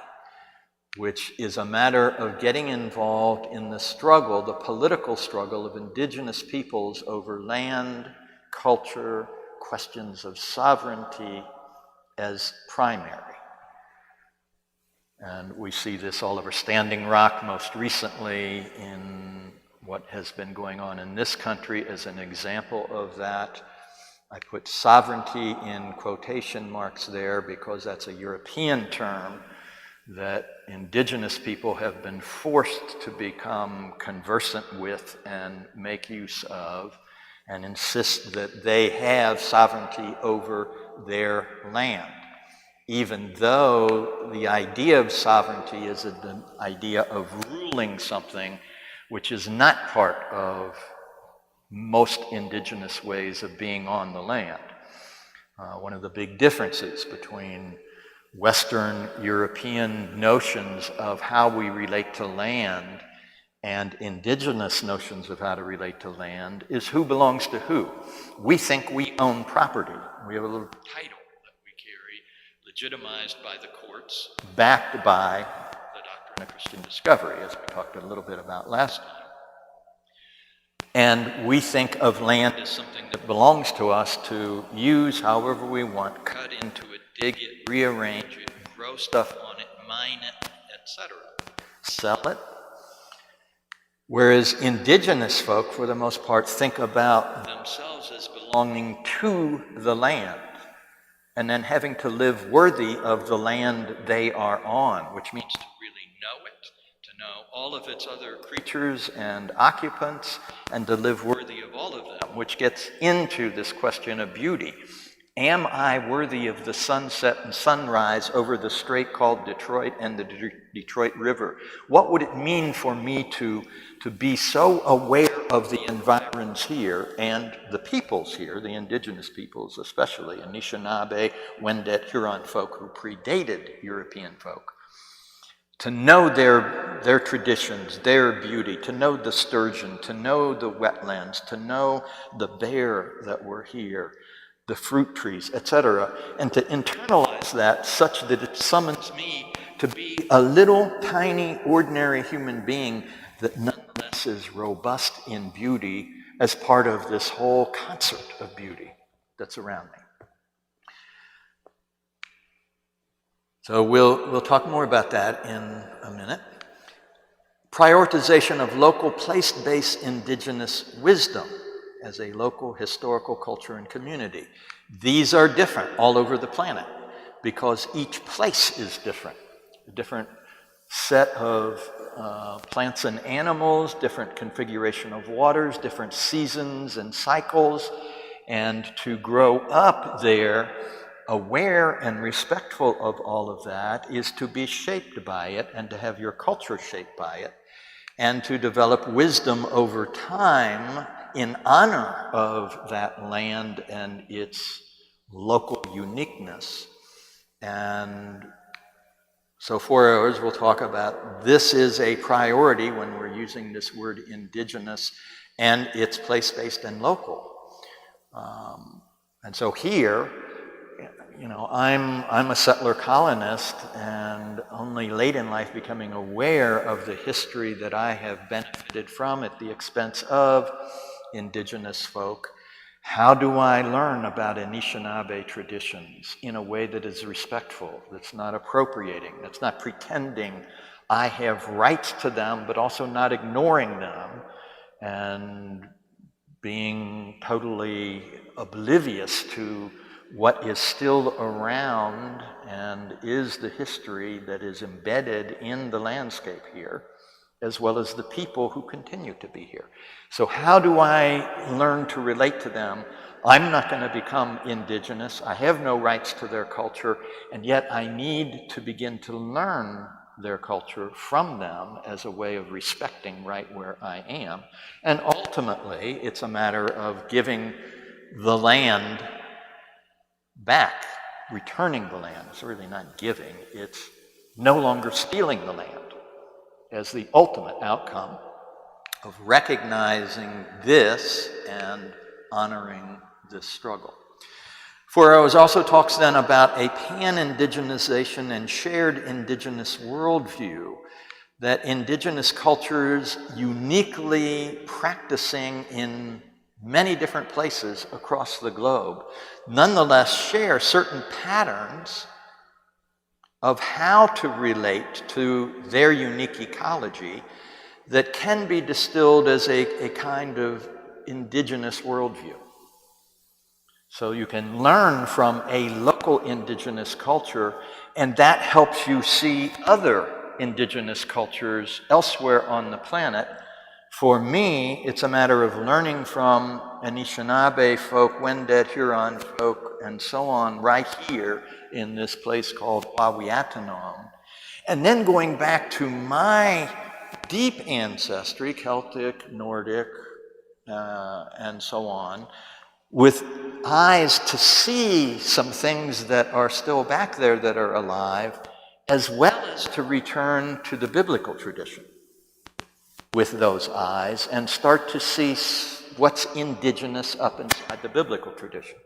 which is a matter of getting involved in the struggle, the political struggle of indigenous peoples over land, culture, questions of sovereignty as primary. And we see this all over Standing Rock, most recently in what has been going on in this country as an example of that. I put sovereignty in quotation marks there because that's a European term that indigenous people have been forced to become conversant with and make use of, and insist that they have sovereignty over their land, even though the idea of sovereignty is the idea of ruling something which is not part of most indigenous ways of being on the land. One of the big differences between Western European notions of how we relate to land and indigenous notions of how to relate to land is who belongs to who. We think we own property. We have a little Title that we carry, legitimized by the courts, backed by the doctrine of Christian discovery, as we talked a little bit about last time. And we think of land as something that belongs to us to use however we want, cut into it, dig it, rearrange it, grow stuff on it, mine it, etc. Sell it. Whereas indigenous folk, for the most part, think about themselves as belonging to the land and then having to live worthy of the land they are on, which means to really know it, to know all of its other creatures and occupants, and to live worthy of all of them, which gets into this question of beauty. Am I worthy of the sunset and sunrise over the strait called Detroit and the Detroit River? What would it mean for me to be so aware of the environs here and the peoples here, the indigenous peoples especially, Anishinaabe, Wendat, Huron folk who predated European folk, to know their traditions, their beauty, to know the sturgeon, to know the wetlands, to know the bear that were here, the fruit trees, etc., and to internalize that such that it summons me to be a little tiny ordinary human being that nonetheless is robust in beauty as part of this whole concert of beauty that's around me. So we'll talk more about that in a minute. Prioritization of local place-based indigenous wisdom as a local historical culture and community. These are different all over the planet because each place is different. A different set of plants and animals, different configuration of waters, different seasons and cycles, and to grow up there aware and respectful of all of that is to be shaped by it and to have your culture shaped by it and to develop wisdom over time in honor of that land and its local uniqueness. And so 4 hours we'll talk about this is a priority when we're using this word indigenous and it's place-based and local. And so here, you know, I'm a settler colonist and only late in life becoming aware of the history that I have benefited from at the expense of indigenous folk. How do I learn about Anishinaabe traditions in a way that is respectful, that's not appropriating, that's not pretending I have rights to them, but also not ignoring them and being totally oblivious to what is still around and is the history that is embedded in the landscape here, as well as the people who continue to be here. So how do I learn to relate to them? I'm not going to become indigenous. I have no rights to their culture, and yet I need to begin to learn their culture from them as a way of respecting right where I am. And ultimately, it's a matter of giving the land back, returning the land. It's really not giving, it's no longer stealing the land as the ultimate outcome of recognizing this and honoring this struggle. 4 hours also talks then about a pan-indigenization and shared indigenous worldview that indigenous cultures uniquely practicing in many different places across the globe nonetheless share certain patterns of how to relate to their unique ecology that can be distilled as a kind of indigenous worldview. So you can learn from a local indigenous culture, and that helps you see other indigenous cultures elsewhere on the planet. For me, it's a matter of learning from Anishinaabe folk, Wendat, Huron folk, and so on, right here in this place called Wawiatanom. And then going back to my deep ancestry, Celtic, Nordic, and so on, with eyes to see some things that are still back there that are alive, as well as to return to the biblical tradition with those eyes and start to see what's indigenous up inside the biblical tradition.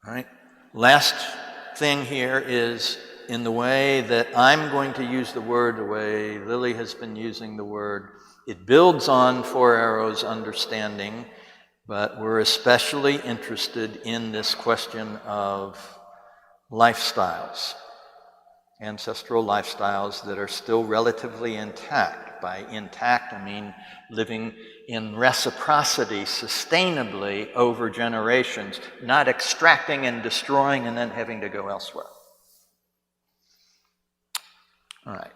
All right. Last thing here is in the way that I'm going to use the word, the way Lily has been using the word. It builds on 4 Arrows' understanding, but we're especially interested in this question of lifestyles, ancestral lifestyles that are still relatively intact. By intact, I mean living in reciprocity sustainably over generations, not extracting and destroying and then having to go elsewhere. All right.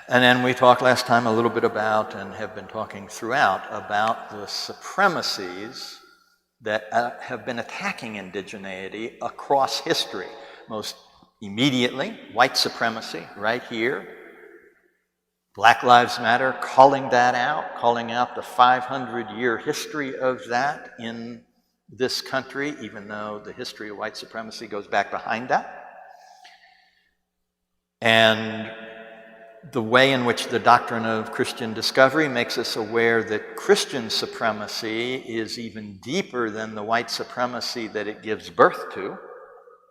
And then we talked last time a little bit about, and have been talking throughout, about the supremacies that have been attacking indigeneity across history. Most immediately, white supremacy, right here. Black Lives Matter, calling that out, calling out the 500-year history of that in this country, even though the history of white supremacy goes back behind that. And the way in which the doctrine of Christian discovery makes us aware that Christian supremacy is even deeper than the white supremacy that it gives birth to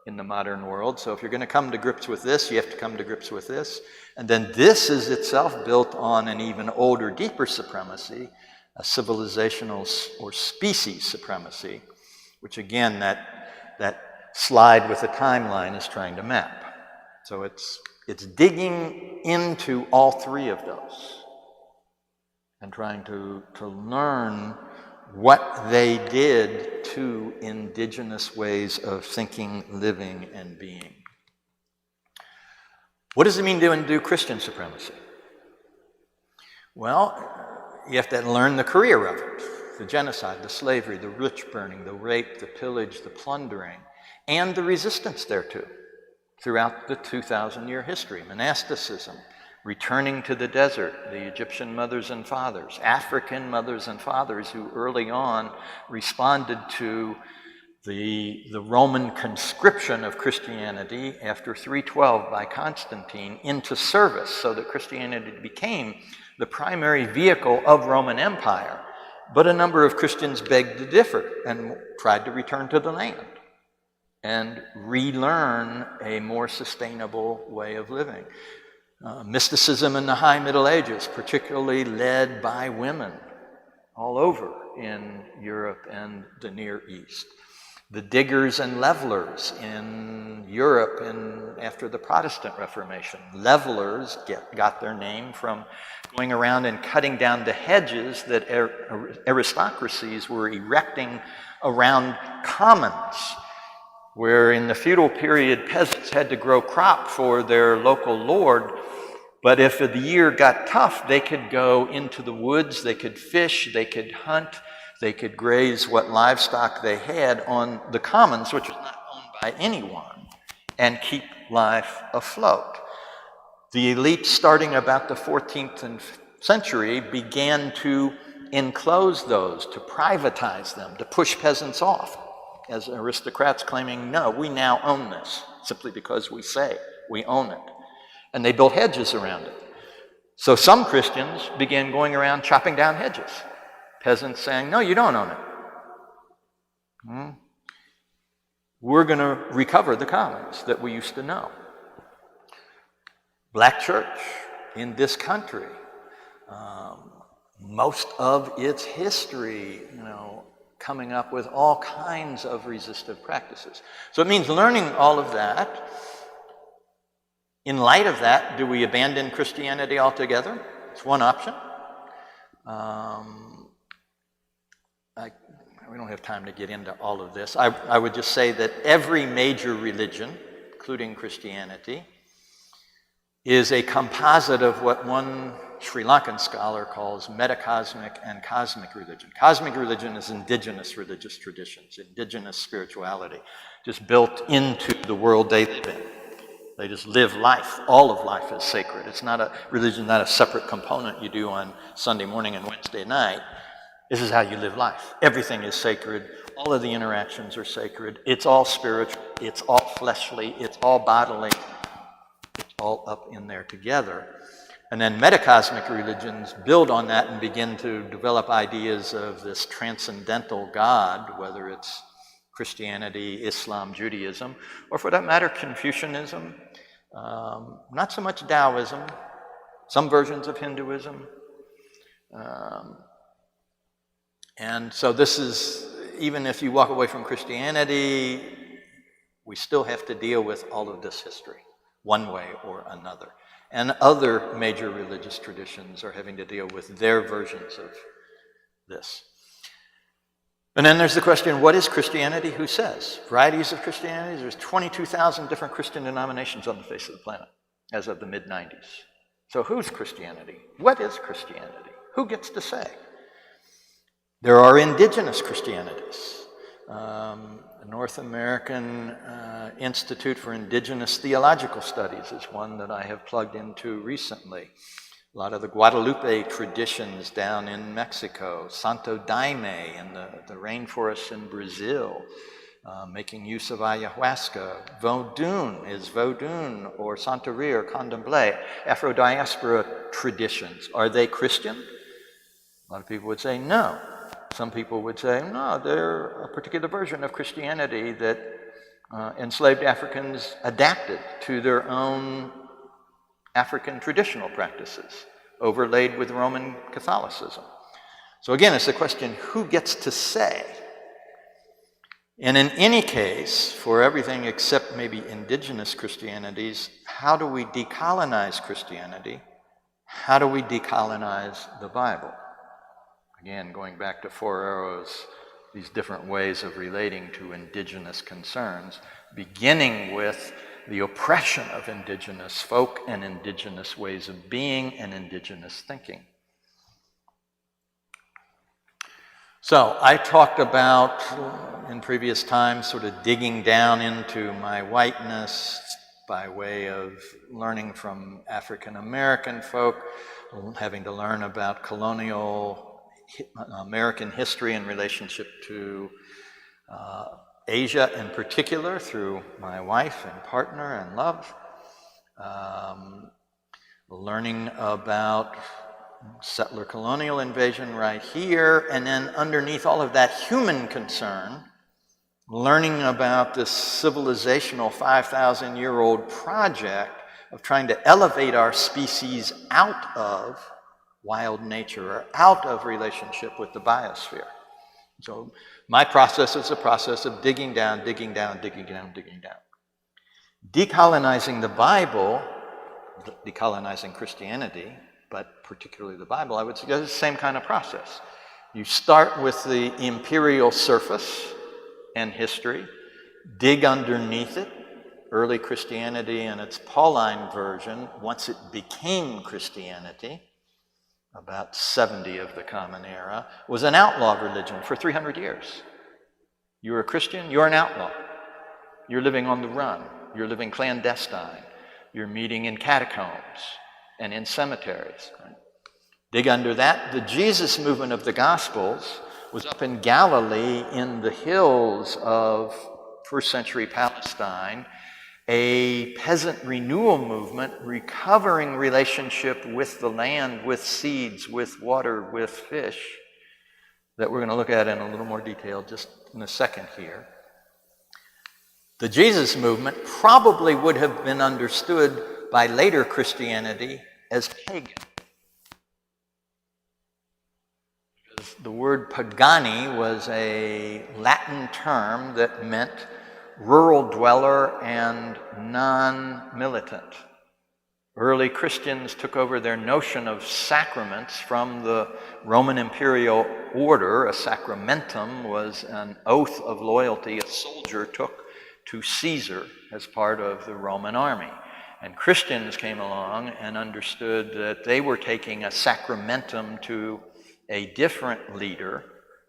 in the modern world. So if you're going to come to grips with this, you have to come to grips with this. And then this is itself built on an even older, deeper supremacy, a civilizational or species supremacy, which again, that slide with the timeline is trying to map. So it's digging into all three of those. and trying to learn what they did to indigenous ways of thinking, living, and being. What does it mean to undo Christian supremacy? Well, you have to learn the career of it. The genocide, the slavery, the rich burning, the rape, the pillage, the plundering, and the resistance thereto throughout the 2,000-year history. Monasticism, returning to the desert, the Egyptian mothers and fathers, African mothers and fathers who early on responded to the Roman conscription of Christianity after 312 by Constantine into service so that Christianity became the primary vehicle of Roman Empire. But a number of Christians begged to differ and tried to return to the land and relearn a more sustainable way of living. Mysticism in the High Middle Ages, particularly led by women all over in Europe and the Near East. The diggers and levelers in Europe after the Protestant Reformation. Levelers got their name from going around and cutting down the hedges that aristocracies were erecting around commons, where in the feudal period peasants had to grow crop for their local lord, but if the year got tough, they could go into the woods, they could fish, they could hunt, they could graze what livestock they had on the commons, which was not owned by anyone, and keep life afloat. The elite, starting about the 14th century, began to enclose those, to privatize them, to push peasants off, as aristocrats claiming, no, we now own this, simply because we say we own it. And they built hedges around it. So some Christians began going around chopping down hedges. Peasants saying, no, you don't own it. We're going to recover the commons that we used to know. Black church in this country, most of its history, coming up with all kinds of resistive practices. So it means learning all of that. In light of that, do we abandon Christianity altogether? It's one option. We don't have time to get into all of this. I would just say that every major religion, including Christianity, is a composite of what one Sri Lankan scholar calls metacosmic and cosmic religion. Cosmic religion is indigenous religious traditions, indigenous spirituality, just built into the world they live in. They just live life. All of life is sacred. It's not a religion, not a separate component you do on Sunday morning and Wednesday night. This is how you live life. Everything is sacred. All of the interactions are sacred. It's all spiritual. It's all fleshly. It's all bodily. It's all up in there together. And then metacosmic religions build on that and begin to develop ideas of this transcendental God, whether it's Christianity, Islam, Judaism, or for that matter, Confucianism, not so much Taoism, some versions of Hinduism. And so this is, even if you walk away from Christianity, we still have to deal with all of this history, one way or another. And other major religious traditions are having to deal with their versions of this. And then there's the question, what is Christianity? Who says? Varieties of Christianity. There's 22,000 different Christian denominations on the face of the planet as of the mid-90s. So who's Christianity? What is Christianity? Who gets to say? There are indigenous Christianities. The North American Institute for Indigenous Theological Studies is one that I have plugged into recently. A lot of the Guadalupe traditions down in Mexico, Santo Daime in the rainforests in Brazil, making use of ayahuasca. Vodun is Vodun or Santeria or Candomblé, Afro-diaspora traditions. Are they Christian? A lot of people would say no. Some people would say, no, they're a particular version of Christianity that enslaved Africans adapted to their own African traditional practices, overlaid with Roman Catholicism. So again, it's the question, who gets to say? And in any case, for everything except maybe indigenous Christianities, how do we decolonize Christianity? How do we decolonize the Bible? Again, going back to Four Arrows, these different ways of relating to indigenous concerns, beginning with the oppression of indigenous folk and indigenous ways of being and indigenous thinking. So I talked about, in previous times, sort of digging down into my whiteness by way of learning from African American folk, having to learn about colonial American history in relationship to Asia in particular through my wife and partner and love, learning about settler colonial invasion right here, and then underneath all of that human concern, learning about this civilizational 5,000-year-old project of trying to elevate our species out of wild nature or out of relationship with the biosphere. So my process is a process of digging down, digging down, digging down, digging down. Decolonizing the Bible, decolonizing Christianity, but particularly the Bible, I would suggest it's the same kind of process. You start with the imperial surface and history, dig underneath it. Early Christianity in its Pauline version, once it became Christianity, about 70 of the Common Era, was an outlaw religion for 300 years. You're a Christian, you're an outlaw. You're living on the run. You're living clandestine. You're meeting in catacombs and in cemeteries. Right? Dig under that. The Jesus movement of the Gospels was up in Galilee in the hills of first century Palestine, a peasant renewal movement recovering relationship with the land, with seeds, with water, with fish, that we're going to look at in a little more detail just in a second here. The Jesus movement probably would have been understood by later Christianity as pagan. The word pagani was a Latin term that meant rural dweller and non-militant. Early Christians took over their notion of sacraments from the Roman imperial order. A sacramentum was an oath of loyalty a soldier took to Caesar as part of the Roman army. And Christians came along and understood that they were taking a sacramentum to a different leader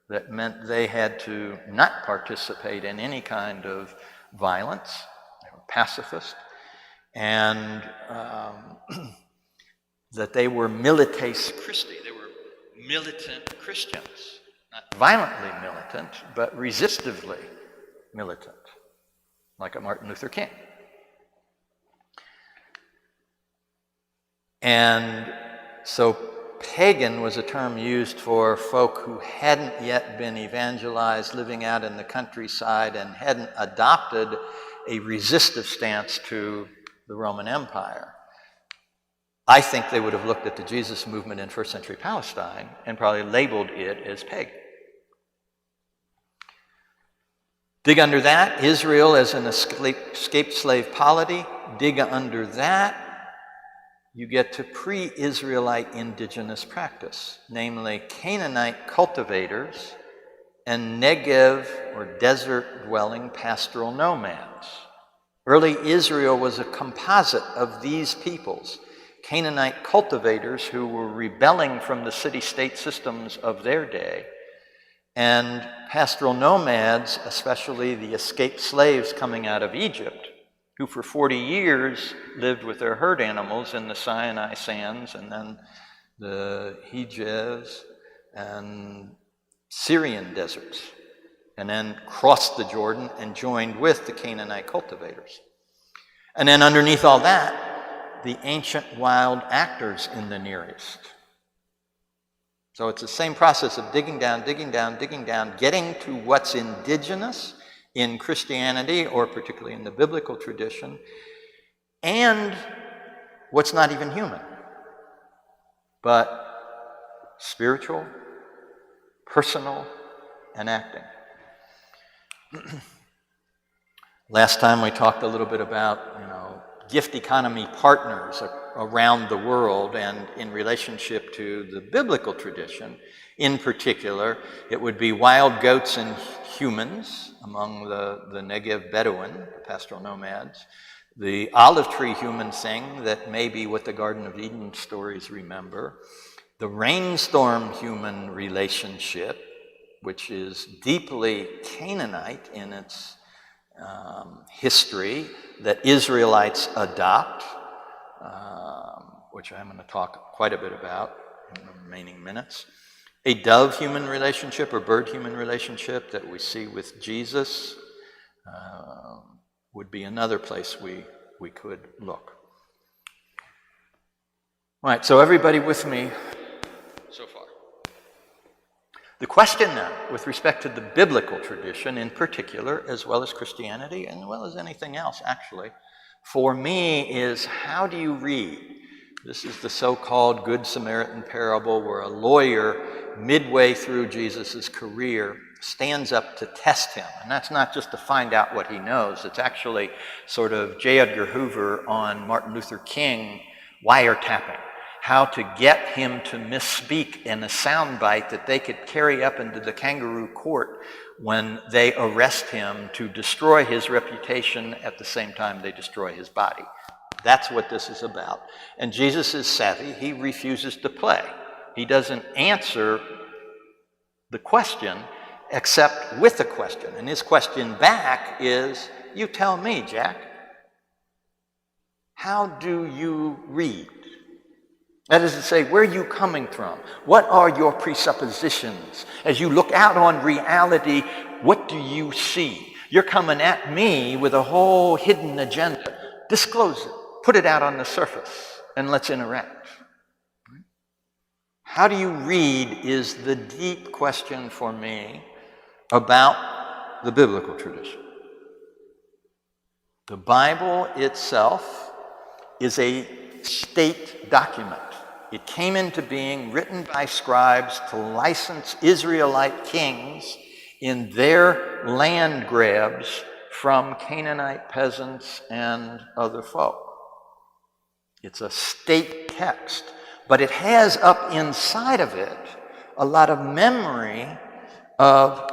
that meant they had to not participate in any kind of violence. They were pacifist. And that they were milites Christi. They were militant Christians. Not violently militant, but resistively militant, like a Martin Luther King. And so pagan was a term used for folk who hadn't yet been evangelized, living out in the countryside, and hadn't adopted a resistive stance to the Roman Empire. I think they would have looked at the Jesus movement in first century Palestine and probably labeled it as pagan. Dig under that, Israel as an escaped slave polity. Dig under that, you get to pre-Israelite indigenous practice, namely Canaanite cultivators and Negev or desert-dwelling pastoral nomads. Early Israel was a composite of these peoples, Canaanite cultivators who were rebelling from the city-state systems of their day, and pastoral nomads, especially the escaped slaves coming out of Egypt, who for 40 years lived with their herd animals in the Sinai sands and then the Hejaz and Syrian deserts, and then crossed the Jordan and joined with the Canaanite cultivators. And then underneath all that, the ancient wild actors in the Near East. So it's the same process of digging down, digging down, digging down, getting to what's indigenous in Christianity, or particularly in the biblical tradition, and what's not even human, but spiritual, personal, and acting. Last time we talked a little bit about, gift economy partners around the world and in relationship to the biblical tradition. In particular, it would be wild goats and humans among the Negev Bedouin, the pastoral nomads, the olive tree human thing that may be what the Garden of Eden stories remember, the rainstorm human relationship, which is deeply Canaanite in its history, that Israelites adopt, which I'm going to talk quite a bit about in the remaining minutes. A dove human relationship or bird human relationship that we see with Jesus would be another place we could look. All right, so everybody with me so far? The question then, with respect to the biblical tradition in particular, as well as Christianity, and as well as anything else actually, for me is, how do you read? This is the so-called Good Samaritan parable where a lawyer, midway through Jesus' career, stands up to test him. And that's not just to find out what he knows. It's actually sort of J. Edgar Hoover on Martin Luther King wiretapping. How to get him to misspeak in a soundbite that they could carry up into the kangaroo court when they arrest him to destroy his reputation at the same time they destroy his body. That's what this is about. And Jesus is savvy. He refuses to play. He doesn't answer the question except with a question. And his question back is, you tell me, Jack, how do you read? That is to say, where are you coming from? What are your presuppositions? As you look out on reality, what do you see? You're coming at me with a whole hidden agenda. Disclose it. Put it out on the surface, and let's interact. How do you read is the deep question for me about the biblical tradition. The Bible itself is a state document. It came into being written by scribes to license Israelite kings in their land grabs from Canaanite peasants and other folk. It's a state text, but it has up inside of it a lot of memory of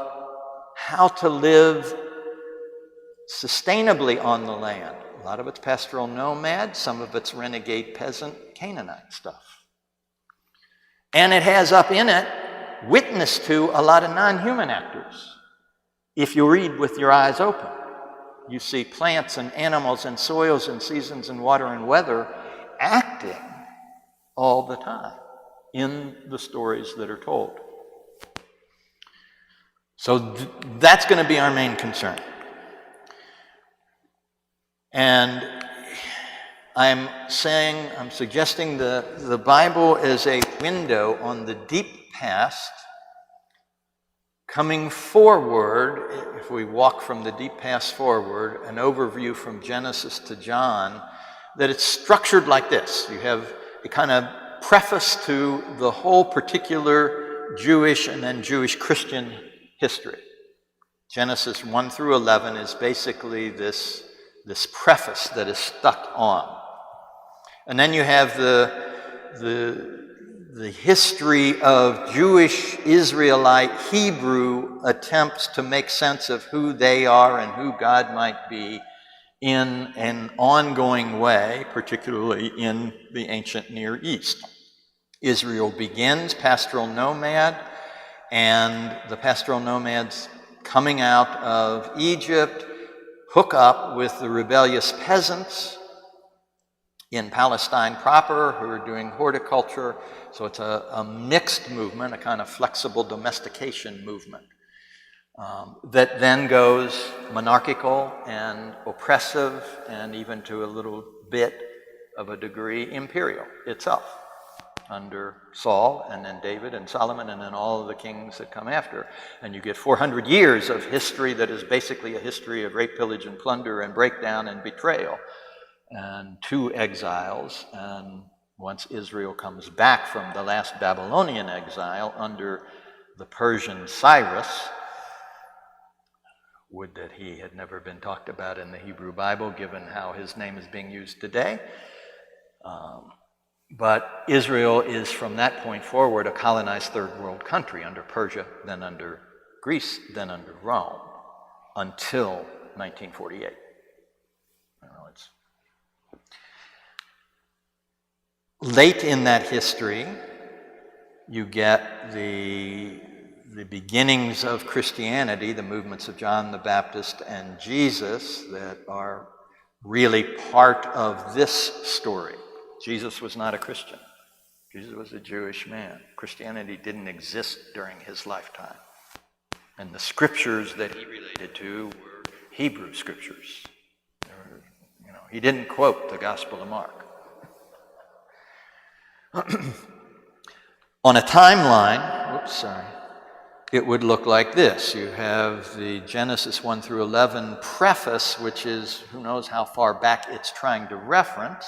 how to live sustainably on the land. A lot of it's pastoral nomad, some of it's renegade peasant Canaanite stuff. And it has up in it witness to a lot of non-human actors. If you read with your eyes open, you see plants and animals and soils and seasons and water and weather acting all the time in the stories that are told. So that's going to be our main concern. And I'm suggesting the Bible is a window on the deep past, coming forward, if we walk from the deep past forward, an overview from Genesis to John, that it's structured like this. You have a kind of preface to the whole particular Jewish and then Jewish Christian history. Genesis 1 through 11 is basically this preface that is stuck on. And then you have the history of Jewish, Israelite, Hebrew attempts to make sense of who they are and who God might be in an ongoing way, particularly in the ancient Near East. Israel begins pastoral nomad, and the pastoral nomads coming out of Egypt hook up with the rebellious peasants in Palestine proper who are doing horticulture. So it's a mixed movement, a kind of flexible domestication movement that then goes monarchical and oppressive and even to a little bit of a degree imperial itself under Saul and then David and Solomon and then all of the kings that come after. And you get 400 years of history that is basically a history of rape, pillage, and plunder and breakdown and betrayal. And 2 exiles, and once Israel comes back from the last Babylonian exile under the Persian Cyrus, Would that he had never been talked about in the Hebrew Bible, given how his name is being used today. But Israel is, from that point forward, a colonized third world country under Persia, then under Greece, then under Rome, until 1948. It's late in that history, you get the beginnings of Christianity, the movements of John the Baptist and Jesus that are really part of this story. Jesus was not a Christian. Jesus was a Jewish man. Christianity didn't exist during his lifetime. And the scriptures that he related to were Hebrew scriptures. He didn't quote the Gospel of Mark. On a timeline, it would look like this. You have the Genesis 1 through 11 preface, which is, who knows how far back it's trying to reference,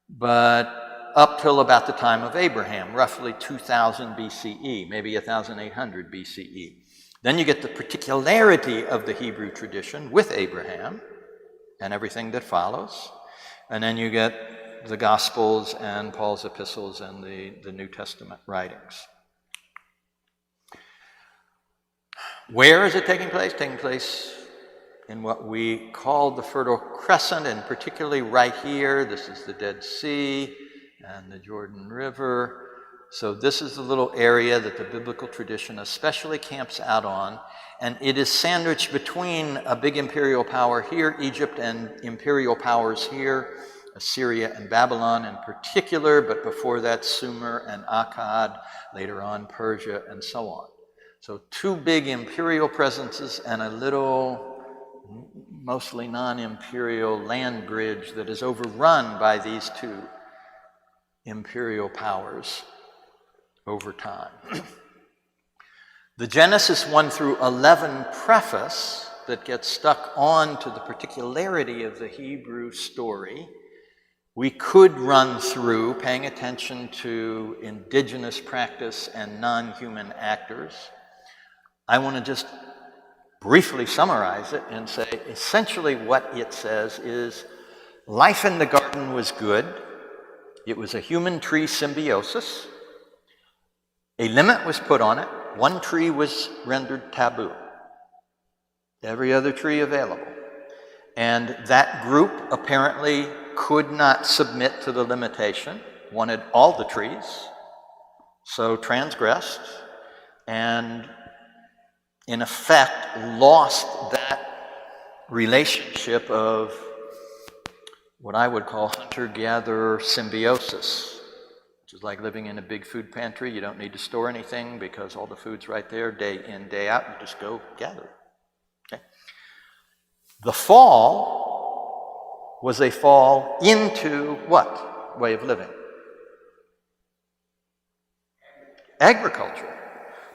but up till about the time of Abraham, roughly 2000 BCE, maybe 1800 BCE. Then you get the particularity of the Hebrew tradition with Abraham and everything that follows. And then you get the Gospels and Paul's epistles and the New Testament writings. Where is it taking place? Taking place in what we call the Fertile Crescent, and particularly right here. This is the Dead Sea and the Jordan River. So this is the little area that the biblical tradition especially camps out on, and it is sandwiched between a big imperial power here, Egypt, and imperial powers here, Assyria and Babylon in particular, but before that Sumer and Akkad, later on Persia, and so on. So two big imperial presences and a little, mostly non-imperial land bridge that is overrun by these two imperial powers over time. The Genesis 1 through 11 preface that gets stuck on to the particularity of the Hebrew story, we could run through paying attention to indigenous practice and non-human actors. I want to just briefly summarize it and say essentially what it says is life in the garden was good. It was a human-tree symbiosis. A limit was put on it. One tree was rendered taboo. Every other tree available. And that group apparently could not submit to the limitation, wanted all the trees, so transgressed, and in effect lost that relationship of what I would call hunter-gatherer symbiosis, which is like living in a big food pantry. You don't need to store anything because all the food's right there day in, day out. You just go gather. Okay? The fall was a fall into what way of living? Agriculture.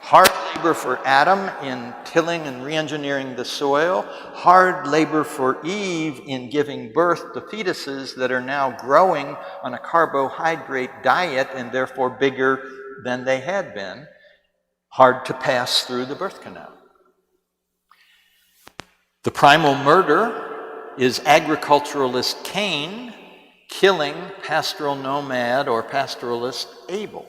Hard labor for Adam in tilling and re-engineering the soil. Hard labor for Eve in giving birth to fetuses that are now growing on a carbohydrate diet and therefore bigger than they had been. Hard to pass through the birth canal. The primal murder is agriculturalist Cain killing pastoral nomad or pastoralist Abel,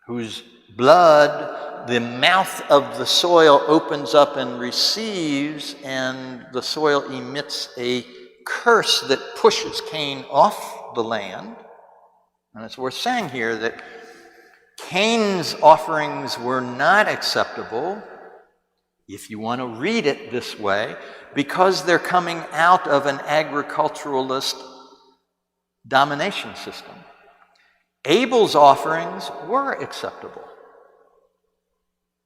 whose blood, the mouth of the soil opens up and receives, and the soil emits a curse that pushes Cain off the land. And it's worth saying here that Cain's offerings were not acceptable, if you want to read it this way, because they're coming out of an agriculturalist domination system. Abel's offerings were acceptable.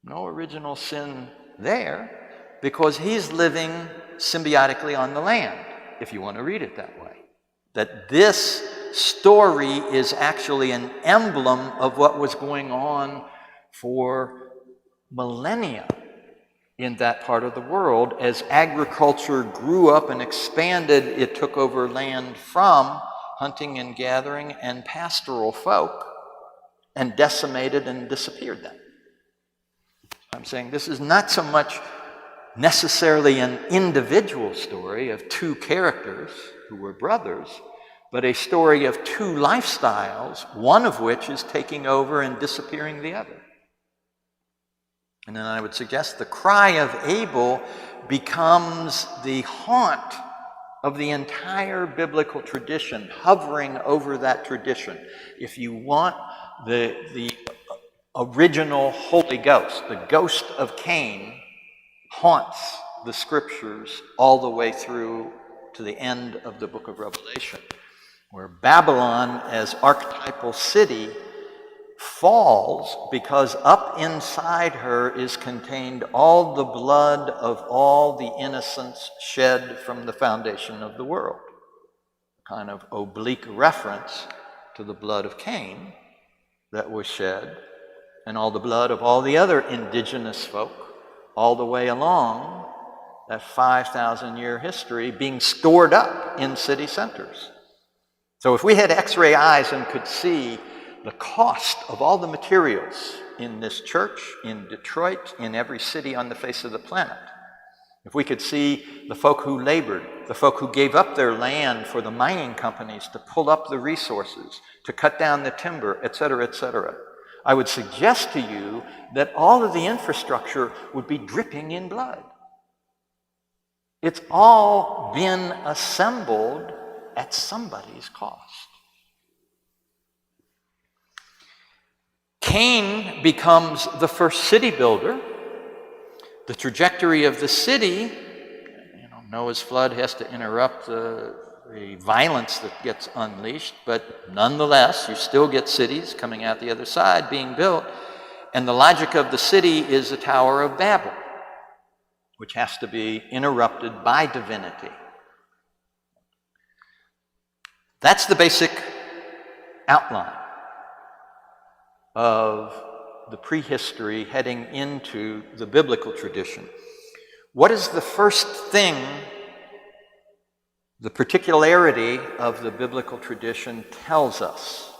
No original sin there, because he's living symbiotically on the land, if you want to read it that way. That this story is actually an emblem of what was going on for millennia in that part of the world. As agriculture grew up and expanded, it took over land from hunting and gathering and pastoral folk and decimated and disappeared them. I'm saying this is not so much necessarily an individual story of two characters who were brothers, but a story of two lifestyles, one of which is taking over and disappearing the other. And then I would suggest the cry of Abel becomes the haunt of the entire biblical tradition, hovering over that tradition. If you want the original Holy Ghost, the ghost of Cain, haunts the scriptures all the way through to the end of the book of Revelation, where Babylon as archetypal city falls because up inside her is contained all the blood of all the innocents shed from the foundation of the world. A kind of oblique reference to the blood of Cain that was shed, and all the blood of all the other indigenous folk all the way along that 5,000-year history being stored up in city centers. So if we had X-ray eyes and could see the cost of all the materials in this church, in Detroit, in every city on the face of the planet, if we could see the folk who labored, the folk who gave up their land for the mining companies to pull up the resources, to cut down the timber, etc., I would suggest to you that all of the infrastructure would be dripping in blood. It's all been assembled at somebody's cost. Cain becomes the first city builder. The trajectory of the city, Noah's flood has to interrupt the violence that gets unleashed, but nonetheless, you still get cities coming out the other side being built. And the logic of the city is the Tower of Babel, which has to be interrupted by divinity. That's the basic outline of the prehistory heading into the biblical tradition. What is the first thing the particularity of the biblical tradition tells us?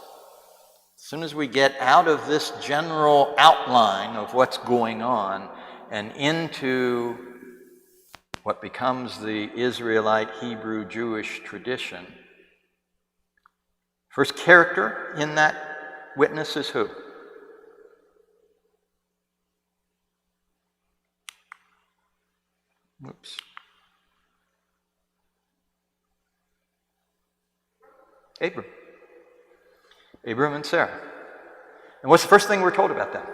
As soon as we get out of this general outline of what's going on and into what becomes the Israelite, Hebrew, Jewish tradition, first character in that witness is who? Oops. Abram and Sarah. And what's the first thing we're told about them?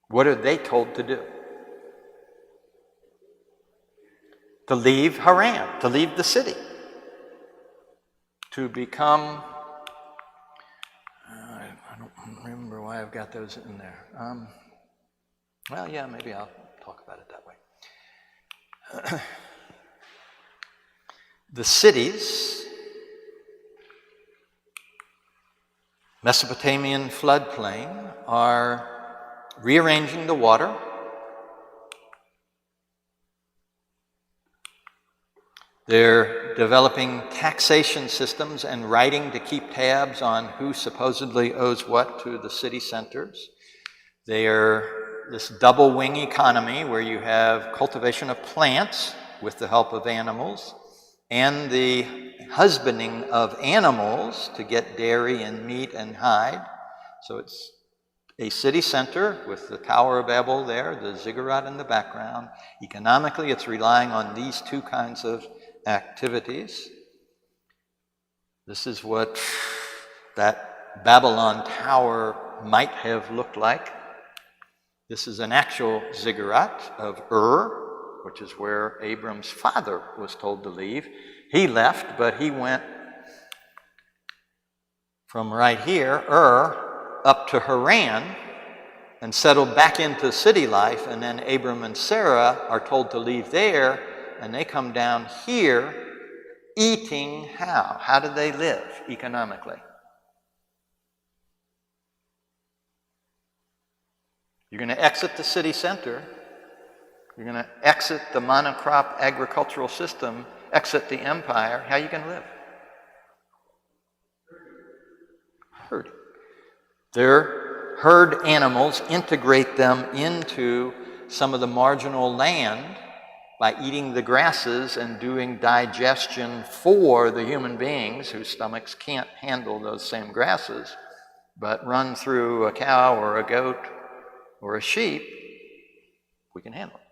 What are they told to do? To leave Haran, to leave the city, to become, I don't remember why I've got those in there. Maybe I'll talk about it that way. The cities, Mesopotamian floodplain, are rearranging the water. They're developing taxation systems and writing to keep tabs on who supposedly owes what to the city centers. They are this double wing economy where you have cultivation of plants with the help of animals and the husbanding of animals to get dairy and meat and hide. So it's a city center with the Tower of Babel there, the ziggurat in the background. Economically, it's relying on these two kinds of activities. This is what that Babylon tower might have looked like. This is an actual ziggurat of Ur, which is where Abram's father was told to leave. He left, but he went from right here, Ur, up to Haran and settled back into city life. And then Abram and Sarah are told to leave there, and they come down here eating how? How do they live economically? You're going to exit the city center. You're going to exit the monocrop agricultural system, exit the empire. How are you going to live? Herding. They're herd animals, integrate them into some of the marginal land by eating the grasses and doing digestion for the human beings whose stomachs can't handle those same grasses, but run through a cow or a goat or a sheep, we can handle it.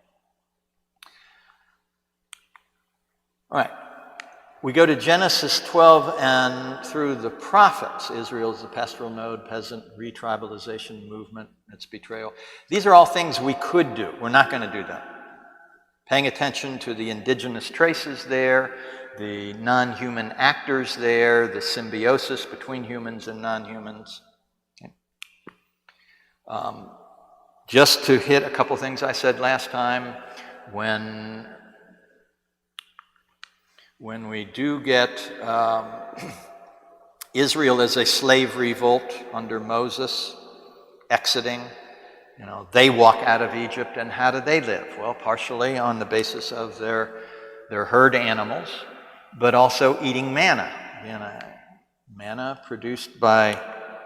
All right. We go to Genesis 12 and through the prophets. Israel is the pastoral node, peasant, retribalization movement, its betrayal. These are all things we could do. We're not going to do that. Paying attention to the indigenous traces there, the non-human actors there, the symbiosis between humans and non-humans. Okay. Just to hit a couple things I said last time, when we do get Israel as a slave revolt under Moses, exiting, they walk out of Egypt, and how do they live? Well, partially on the basis of their herd animals, but also eating manna. Manna produced by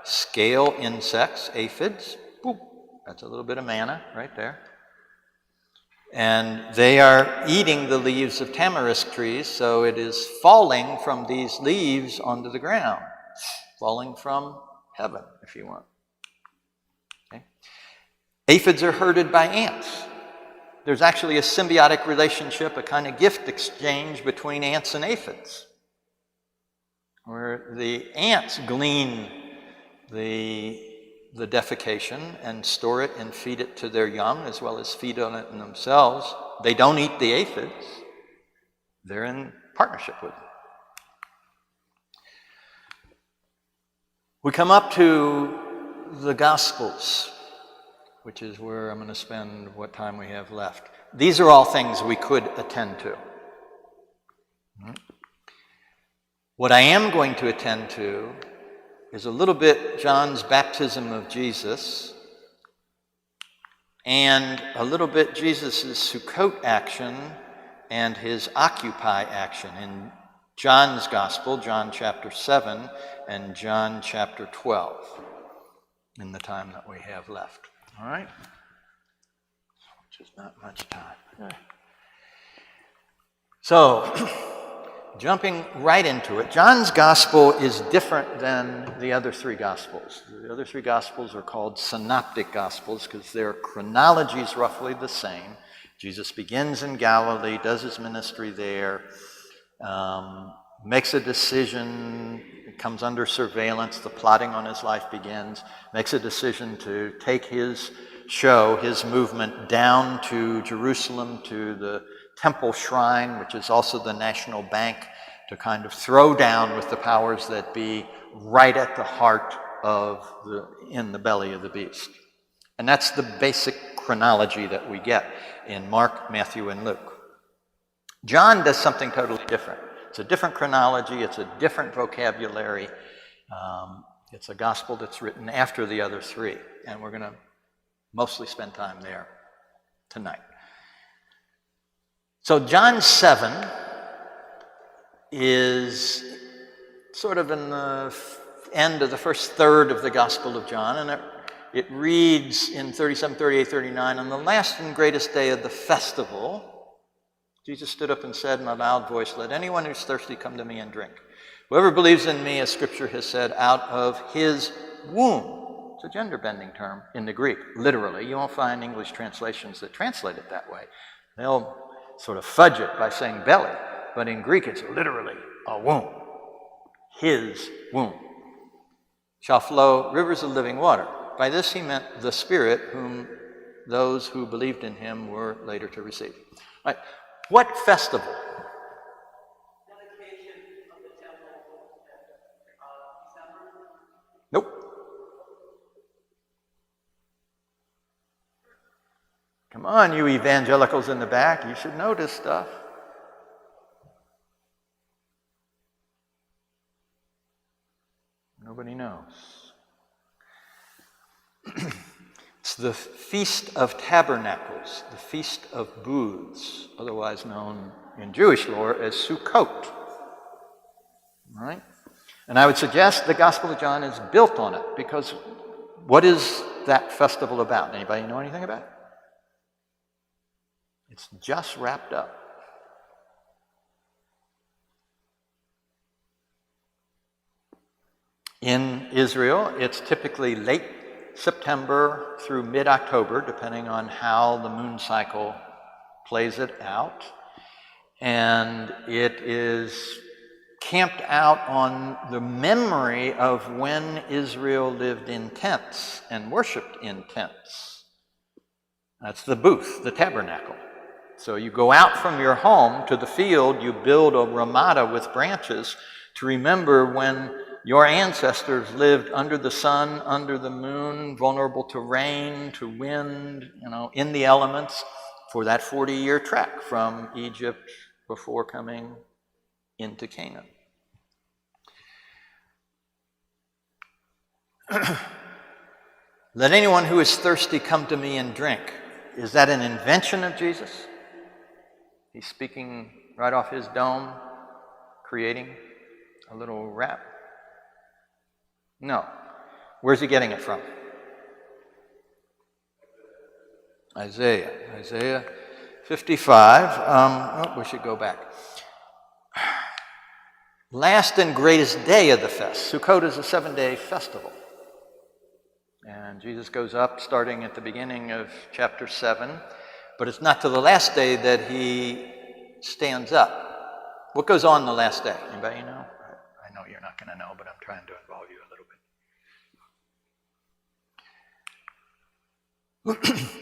scale insects, aphids. Boop, that's a little bit of manna right there. And they are eating the leaves of tamarisk trees, so it is falling from these leaves onto the ground, falling from heaven, if you want. Okay. Aphids are herded by ants. There's actually a symbiotic relationship, a kind of gift exchange between ants and aphids, where the ants glean the defecation and store it and feed it to their young, as well as feed on it themselves. They don't eat the aphids. They're in partnership with them. We come up to the Gospels, which is where I'm going to spend what time we have left. These are all things we could attend to. What I am going to attend to is a little bit John's baptism of Jesus and a little bit Jesus' Sukkot action and his Occupy action in John's Gospel, John chapter 7 and John chapter 12, in the time that we have left. All right? Which is not much time. So, jumping right into it, John's Gospel is different than the other three Gospels. The other three Gospels are called synoptic Gospels because their chronology is roughly the same. Jesus begins in Galilee, does his ministry there, makes a decision, comes under surveillance, the plotting on his life begins, makes a decision to take his show, his movement, down to Jerusalem, to the temple shrine, which is also the national bank, to kind of throw down with the powers that be right at the heart of in the belly of the beast. And that's the basic chronology that we get in Mark, Matthew, and Luke. John does something totally different. It's a different chronology, it's a different vocabulary. It's a gospel that's written after the other three, and we're going to mostly spend time there tonight. So John 7 is sort of in the end of the first third of the Gospel of John, and it reads in 37, 38, 39, on the last and greatest day of the festival, Jesus stood up and said in a loud voice, "Let anyone who's thirsty come to me and drink. Whoever believes in me, as Scripture has said, out of his womb." It's a gender-bending term in the Greek, literally. You won't find English translations that translate it that way. They'll sort of fudge it by saying belly, but in Greek it's literally a womb. His womb shall flow rivers of living water. By this he meant the Spirit, whom those who believed in him were later to receive. All right. What festival? Nope. Come on, you evangelicals in the back, you should know this stuff. Nobody knows. It's the Feast of Tabernacles, the Feast of Booths, otherwise known in Jewish lore as Sukkot. All right? And I would suggest the Gospel of John is built on it, because what is that festival about? Anybody know anything about it? It's just wrapped up. In Israel, it's typically late September through mid-October, depending on how the moon cycle plays it out. And it is camped out on the memory of when Israel lived in tents and worshiped in tents. That's the booth, the tabernacle. So you go out from your home to the field, you build a ramada with branches to remember when your ancestors lived under the sun, under the moon, vulnerable to rain, to wind, in the elements for that 40-year trek from Egypt before coming into Canaan. Let anyone who is thirsty come to me and drink. Is that an invention of Jesus? He's speaking right off his dome, creating a little rap. No. Where's he getting it from? Isaiah 55. We should go back. Last and greatest day of the fest. Sukkot is a 7-day festival. And Jesus goes up starting at the beginning of chapter 7. But it's not till the last day that he stands up. What goes on the last day? Anybody know? I know you're not going to know, but I'm trying to involve you a little bit.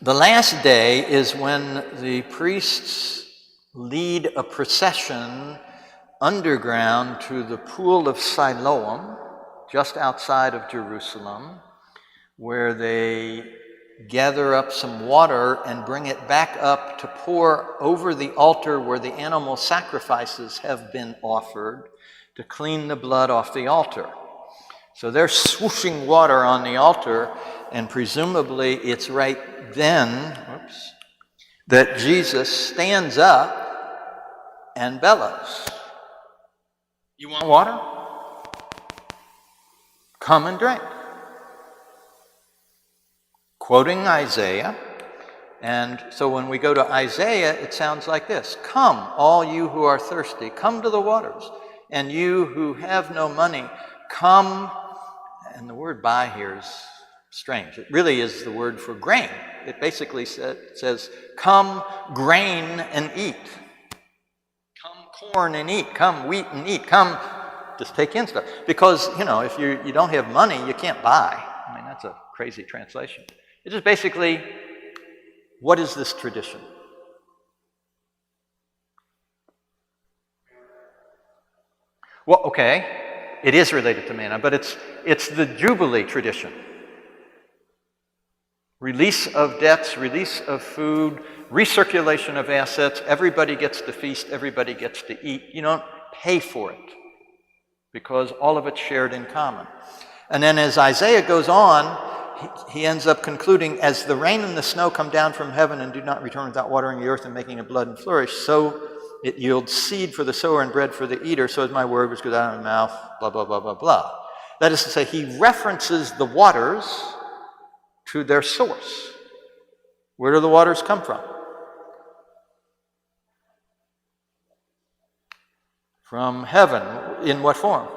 The last day is when the priests lead a procession underground to the pool of Siloam, just outside of Jerusalem, where they gather up some water and bring it back up to pour over the altar where the animal sacrifices have been offered to clean the blood off the altar. So they're swooshing water on the altar, and presumably it's right then that Jesus stands up and bellows. You want water? Come and drink. Quoting Isaiah. And so when we go to Isaiah, it sounds like this. Come, all you who are thirsty, come to the waters. And you who have no money, come. And the word buy here is strange. It really is the word for grain. It basically says, come grain and eat. Come corn and eat. Come wheat and eat. Come, just take in stuff. Because, if you don't have money, you can't buy. I mean, that's a crazy translation. It is basically, what is this tradition? Well, okay, it is related to manna, but it's the Jubilee tradition. Release of debts, release of food, recirculation of assets. Everybody gets to feast, everybody gets to eat. You don't pay for it because all of it's shared in common. And then as Isaiah goes on, he ends up concluding, as the rain and the snow come down from heaven and do not return without watering the earth and making it blood and flourish, so it yields seed for the sower and bread for the eater, so as my word which goes out of my mouth, blah, blah, blah, blah, blah. That is to say, he references the waters to their source. Where do the waters come from? From heaven. In what form?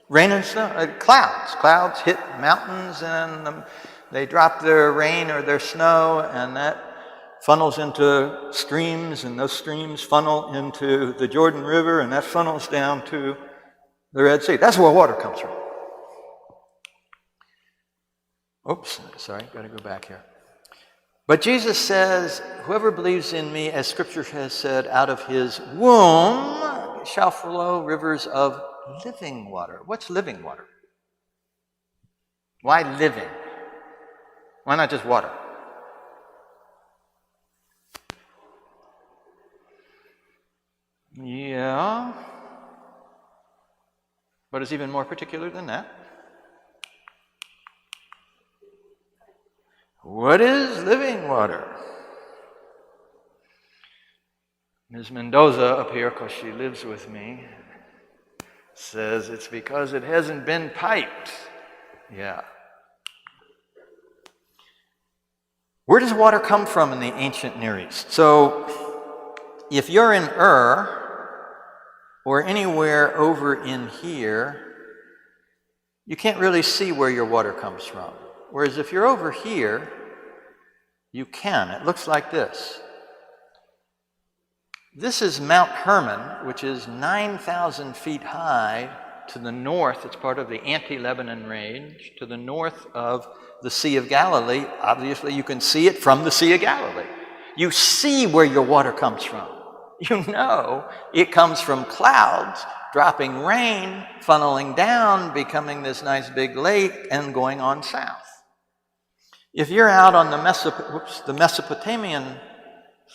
Rain and snow, clouds. Clouds hit mountains and they drop their rain or their snow, and that funnels into streams, and those streams funnel into the Jordan River, and that funnels down to the Red Sea. That's where water comes from. Oops, sorry, got to go back here. But Jesus says, whoever believes in me, as Scripture has said, out of his womb shall flow rivers of living water. What's living water? Why living? Why not just water? Yeah. But it's even more particular than that. What is living water? Ms. Mendoza up here, because she lives with me, says it's because it hasn't been piped. Yeah. Where does water come from in the ancient Near East? So, if you're in or anywhere over in here, you can't really see where your water comes from. Whereas if you're over here, you can. It looks like this. This is Mount Hermon, which is 9,000 feet high to the north. It's part of the Anti-Lebanon Range, to the north of the Sea of Galilee. Obviously, you can see it from the Sea of Galilee. You see where your water comes from. You know it comes from clouds, dropping rain, funneling down, becoming this nice big lake, and going on south. If you're out on the Mesopotamian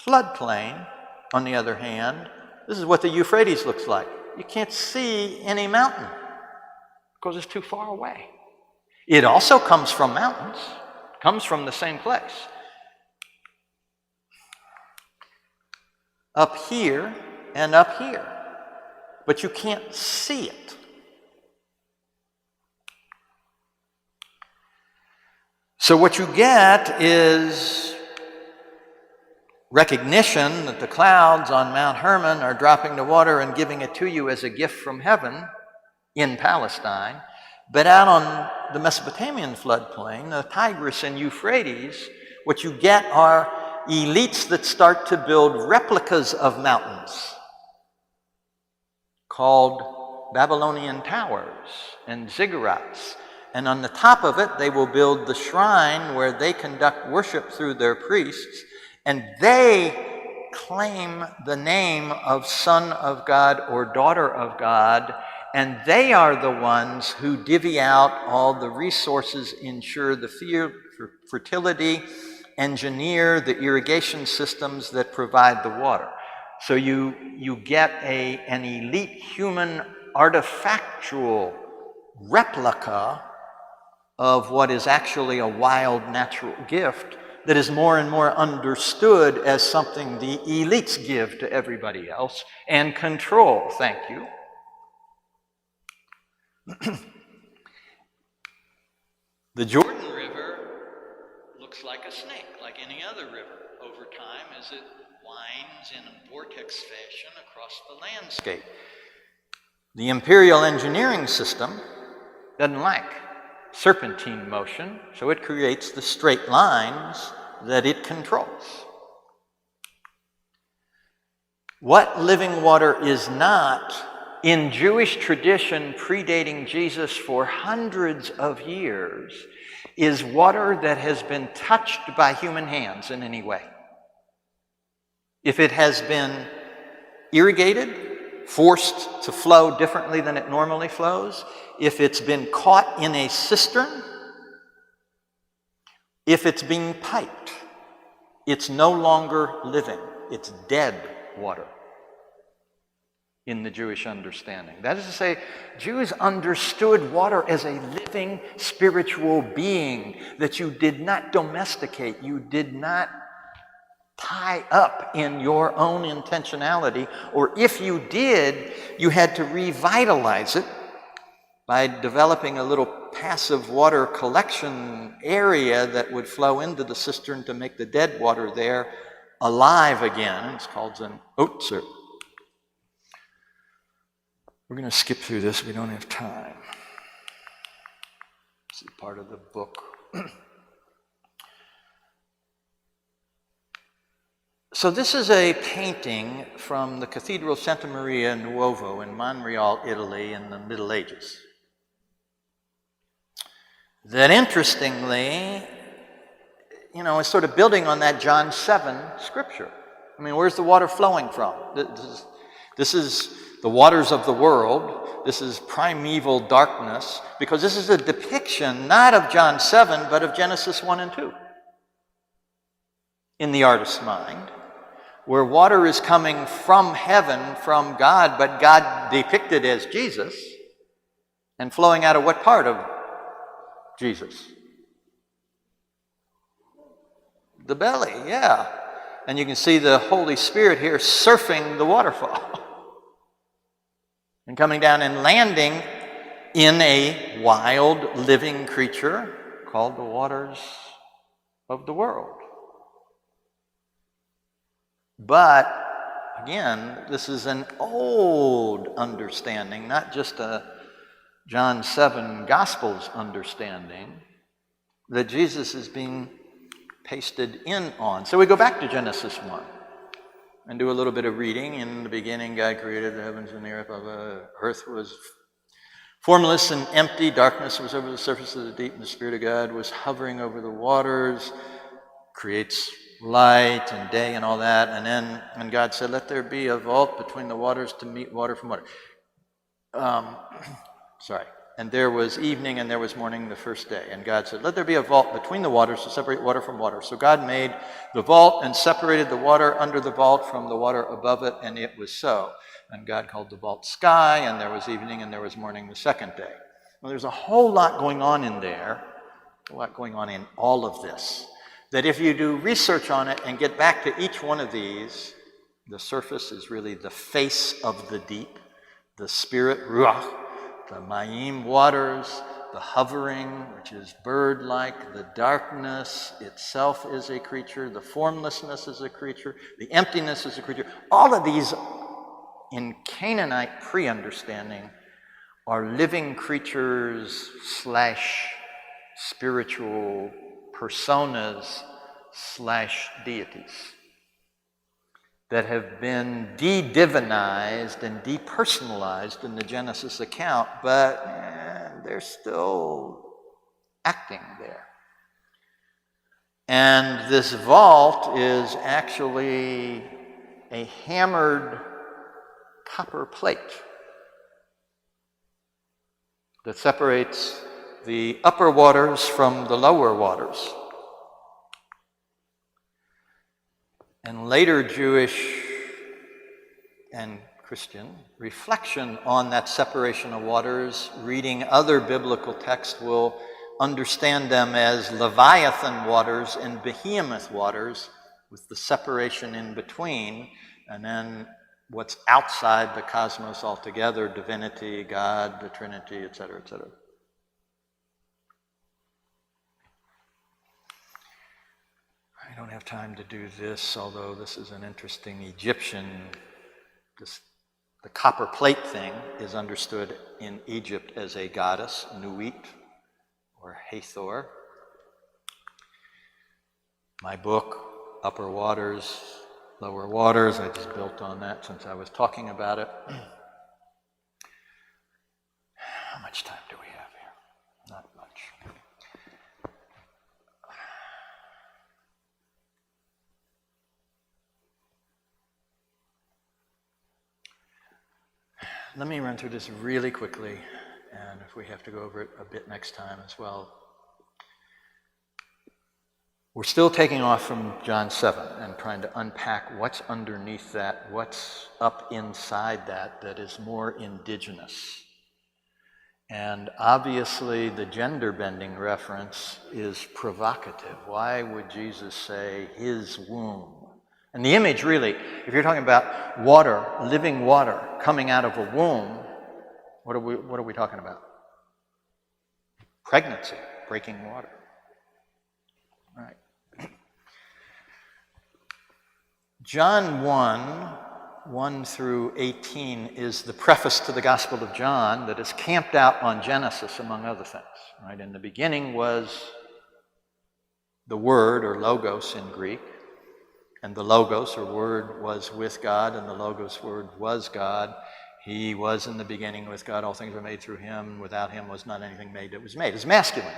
floodplain, on the other hand, this is what the Euphrates looks like. You can't see any mountain because it's too far away. It also comes from mountains, comes from the same place. Up here and up here, but you can't see it. So what you get is recognition that the clouds on Mount Hermon are dropping the water and giving it to you as a gift from heaven in Palestine. But out on the Mesopotamian floodplain, the Tigris and Euphrates, what you get are elites that start to build replicas of mountains called Babylonian towers and ziggurats. And on the top of it, they will build the shrine where they conduct worship through their priests. And they claim the name of Son of God or Daughter of God, and they are the ones who divvy out all the resources, ensure the fertility, engineer the irrigation systems that provide the water. So you get an elite human artifactual replica of what is actually a wild natural gift that is more and more understood as something the elites give to everybody else and control. Thank you. The Jordan River looks like a snake, like any other river, over time as it winds in a vortex fashion across the landscape. The imperial engineering system doesn't like serpentine motion, so it creates the straight lines that it controls. What living water is not, in Jewish tradition predating Jesus for hundreds of years, is water that has been touched by human hands in any way. If it has been irrigated, forced to flow differently than it normally flows, if it's been caught in a cistern, if it's being piped, it's no longer living. It's dead water in the Jewish understanding. That is to say, Jews understood water as a living spiritual being that you did not domesticate, you did not tie up in your own intentionality, or if you did, you had to revitalize it by developing a little passive water collection area that would flow into the cistern to make the dead water there alive again. It's called an otzer. We're going to skip through this. We don't have time. This is part of the book. So this is a painting from the Cathedral Santa Maria Nuovo in Monreale, Italy in the Middle Ages. That interestingly, is sort of building on that John 7 scripture. I mean, where's the water flowing from? This is the waters of the world. This is primeval darkness, because this is a depiction not of John 7, but of Genesis 1 and 2 in the artist's mind, where water is coming from heaven, from God, but God depicted as Jesus, and flowing out of what part of Jesus? The belly, yeah. And you can see the Holy Spirit here surfing the waterfall and coming down and landing in a wild living creature called the waters of the world. But again, this is an old understanding, not just a John 7 Gospels understanding that Jesus is being pasted in on. So we go back to Genesis 1 and do a little bit of reading. In the beginning, God created the heavens and the earth. Earth was formless and empty. Darkness was over the surface of the deep, and the Spirit of God was hovering over the waters. Creates light and day and all that. And then when God said, let there be a vault between the waters to meet water from water. And there was evening and there was morning the first day. And God said, let there be a vault between the waters to separate water from water. So God made the vault and separated the water under the vault from the water above it, and it was so. And God called the vault sky, and there was evening and there was morning the second day. Well, there's a whole lot going on in there, a lot going on in all of this, that if you do research on it and get back to each one of these, the surface is really the face of the deep, the spirit, ruach, the mayim waters, the hovering, which is bird-like, the darkness itself is a creature, the formlessness is a creature, the emptiness is a creature. All of these in Canaanite pre-understanding are living creatures / spiritual personas / deities that have been de-divinized and depersonalized in the Genesis account, but they're still acting there. And this vault is actually a hammered copper plate that separates the upper waters from the lower waters. And later Jewish and Christian reflection on that separation of waters, reading other biblical texts, will understand them as Leviathan waters and Behemoth waters, with the separation in between, and then what's outside the cosmos altogether, divinity, God, the Trinity, etc., etc. I don't have time to do this, although this is an interesting Egyptian. The copper plate thing is understood in Egypt as a goddess, Nuit, or Hathor. My book, Upper Waters, Lower Waters, I just built on that since I was talking about it. How much time do we have here? Not much. Let me run through this really quickly, and if we have to go over it a bit next time as well. We're still taking off from John 7 and trying to unpack what's underneath that, what's up inside that is more indigenous. And obviously the gender bending reference is provocative. Why would Jesus say his womb? And the image really, if you're talking about water, living water coming out of a womb, what are we talking about? Pregnancy, breaking water. All right. John 1 through 18 is the preface to the Gospel of John that is camped out on Genesis, among other things. Right? In the beginning was the Word, or Logos in Greek. And the Logos, or Word, was with God, and the Logos Word was God. He was in the beginning with God. All things were made through him. Without him was not anything made that was made. It's masculine.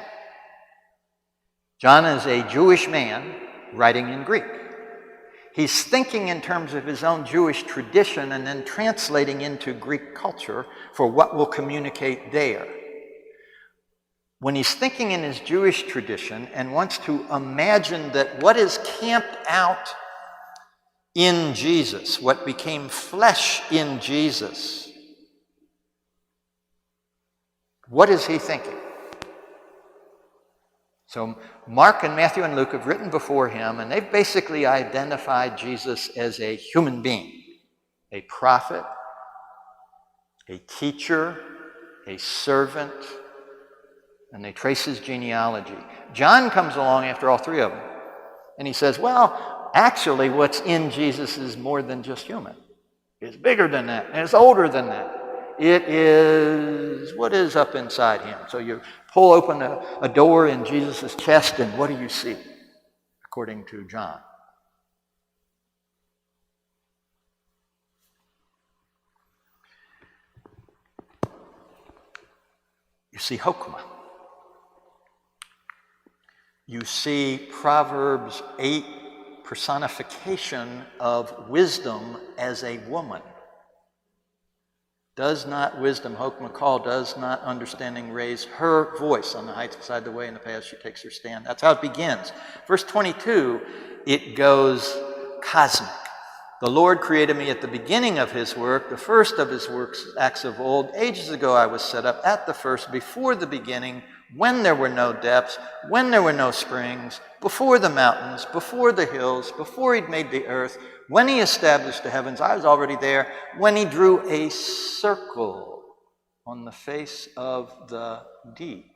John is a Jewish man writing in Greek. He's thinking in terms of his own Jewish tradition and then translating into Greek culture for what will communicate there. When he's thinking in his Jewish tradition and wants to imagine that what is camped out in Jesus, what became flesh in Jesus, what is he thinking? So Mark and Matthew and Luke have written before him, and they've basically identified Jesus as a human being, a prophet, a teacher, a servant, and they trace his genealogy. John comes along after all three of them, and he says, well, actually what's in Jesus is more than just human. It's bigger than that, and it's older than that. It is what is up inside him. So you pull open a door in Jesus' chest, and what do you see, according to John? You see Hokmah. You see Proverbs 8 personification of wisdom as a woman. Does not wisdom, Hokmah call, does not understanding raise her voice on the heights beside the way, in the paths she takes her stand. That's how it begins. Verse 22, it goes cosmic. The Lord created me at the beginning of his work, the first of his works, acts of old. Ages ago I was set up at the first, before the beginning, when there were no depths, when there were no springs, before the mountains, before the hills, before he'd made the earth, when he established the heavens, I was already there. When he drew a circle on the face of the deep.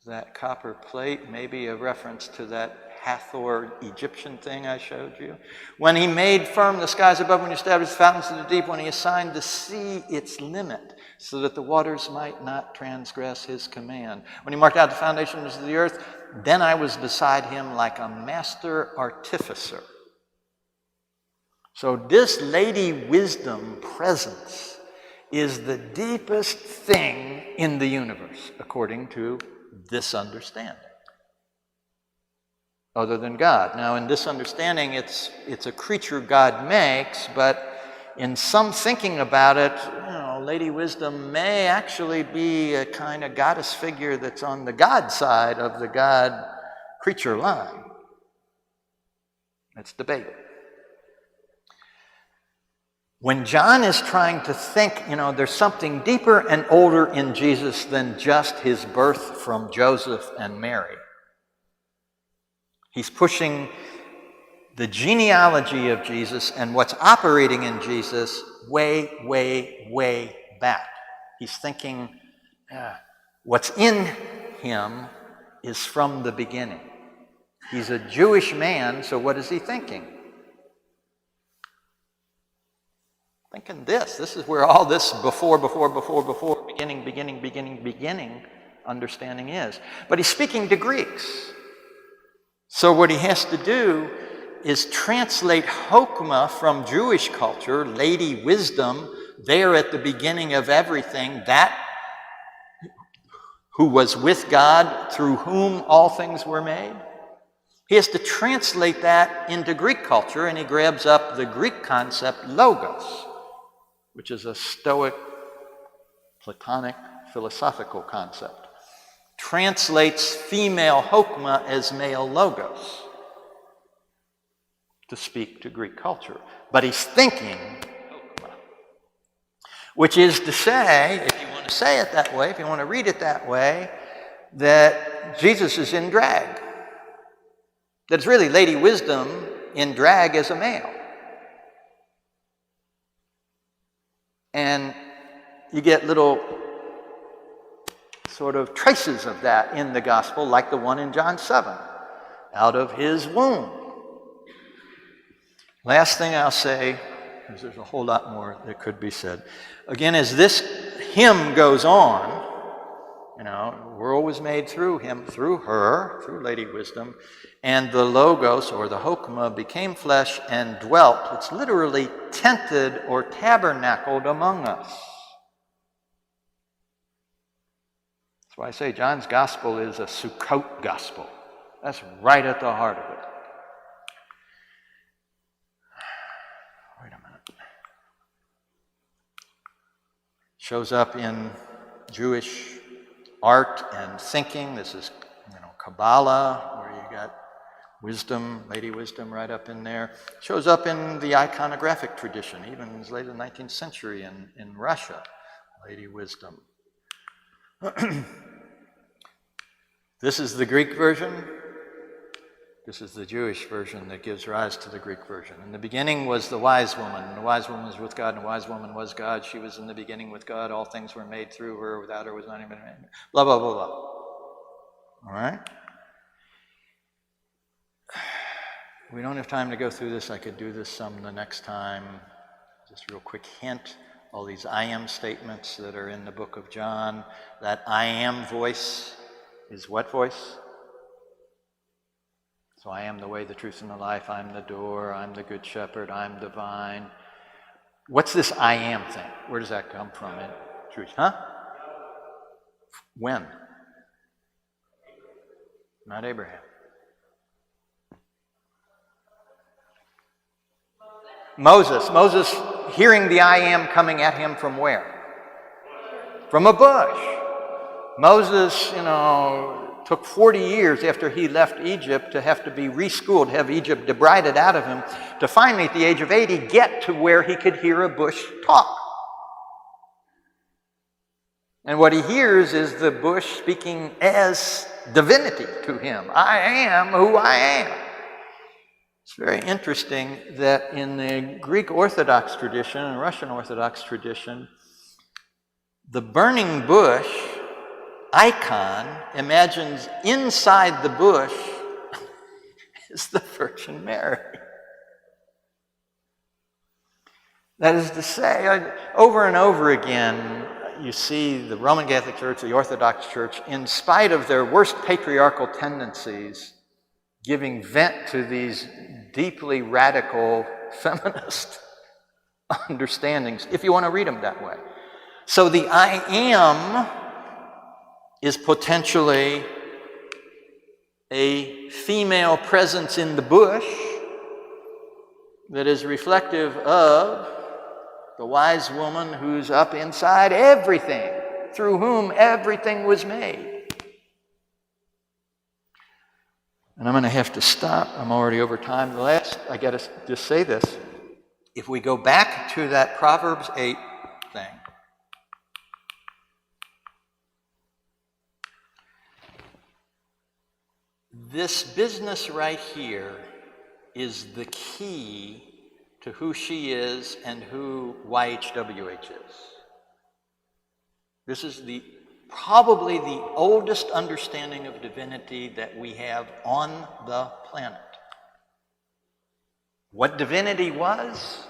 That copper plate, maybe a reference to that Hathor Egyptian thing I showed you. When he made firm the skies above, when he established the fountains of the deep, when he assigned the sea its limit, so that the waters might not transgress his command. When he marked out the foundations of the earth, then I was beside him like a master artificer. So this Lady Wisdom presence is the deepest thing in the universe, according to this understanding, other than God. Now, in this understanding, it's a creature God makes, but in some thinking about it, Lady Wisdom may actually be a kind of goddess figure that's on the God side of the God-creature line. It's debated. When John is trying to think, there's something deeper and older in Jesus than just his birth from Joseph and Mary. He's pushing the genealogy of Jesus and what's operating in Jesus way, way, way back. He's thinking what's in him is from the beginning. He's a Jewish man, so what is he thinking? Thinking this is where all this before, beginning understanding is. But he's speaking to Greeks. So what he has to do is translate Hokmah from Jewish culture, Lady Wisdom, there at the beginning of everything, that who was with God, through whom all things were made. He has to translate that into Greek culture, and he grabs up the Greek concept logos, which is a Stoic, Platonic, philosophical concept. Translates female Hokmah as male logos to speak to Greek culture. But he's thinking Hokmah, which is to say, if you want to say it that way, if you want to read it that way, that Jesus is in drag. That it's really Lady Wisdom in drag as a male. And you get little sort of traces of that in the gospel, like the one in John 7, out of his womb. Last thing I'll say, because there's a whole lot more that could be said. Again, as this hymn goes on, the world was made through him, through her, through Lady Wisdom, and the Logos, or the Hokmah, became flesh and dwelt. It's literally tented or tabernacled among us. That's why I say John's gospel is a Sukkot gospel. That's right at the heart of it. Wait a minute. Shows up in Jewish art and thinking. This is, Kabbalah, where you got wisdom, Lady Wisdom right up in there. Shows up in the iconographic tradition, even as late as the 19th century in Russia, Lady Wisdom. This is the Greek version. This is the Jewish version that gives rise to the Greek version. In the beginning was the wise woman, and the wise woman was with God, and the wise woman was God. She was in the beginning with God. All things were made through her. Without her was not even made. Blah, blah, blah, blah. All right? We don't have time to go through this. I could do this some the next time. Just a real quick hint. All these I am statements that are in the book of John. That I am voice is what voice? So I am the way, the truth, and the life. I'm the door. I'm the good shepherd. I'm the vine. What's this I am thing? Where does that come from in truth? Huh? When? Not Abraham. Moses hearing the I am coming at him from where? From a bush. Moses, took 40 years after he left Egypt to have to be reschooled, have Egypt debrided out of him, to finally at the age of 80 get to where he could hear a bush talk. And what he hears is the bush speaking as divinity to him. I am who I am. It's very interesting that in the Greek Orthodox tradition and Russian Orthodox tradition, the burning bush icon imagines inside the bush is the Virgin Mary. That is to say, over and over again, you see the Roman Catholic Church, the Orthodox Church, in spite of their worst patriarchal tendencies, giving vent to these deeply radical feminist understandings, if you want to read them that way. So the I am is potentially a female presence in the bush that is reflective of the wise woman who's up inside everything, through whom everything was made. And I'm going to have to stop. I'm already over time. I got to just say this. If we go back to that Proverbs 8 thing, this business right here is the key to who she is and who YHWH is. This is probably the oldest understanding of divinity that we have on the planet. What divinity was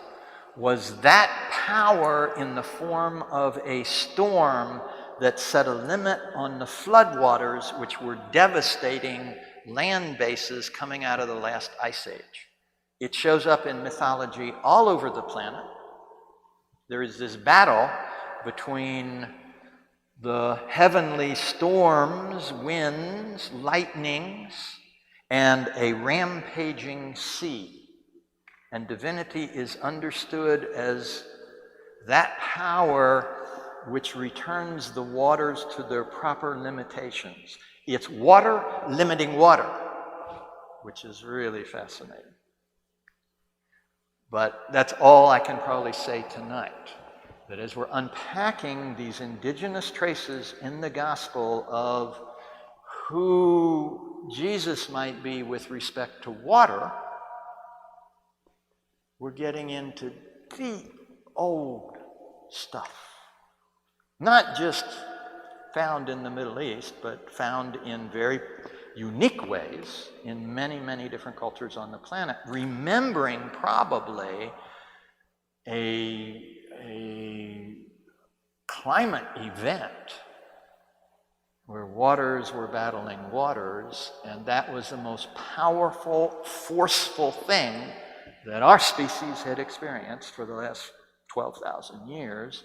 that power in the form of a storm that set a limit on the floodwaters, which were devastating land bases coming out of the last ice age. It shows up in mythology all over the planet. There is this battle between the heavenly storms, winds, lightnings, and a rampaging sea. And divinity is understood as that power which returns the waters to their proper limitations. It's water limiting water, which is really fascinating. But that's all I can probably say tonight. That as we're unpacking these indigenous traces in the gospel of who Jesus might be with respect to water, we're getting into deep, old stuff. Not just found in the Middle East, but found in very unique ways in many, many different cultures on the planet, remembering probably a climate event where waters were battling waters, and that was the most powerful, forceful thing that our species had experienced for the last 12,000 years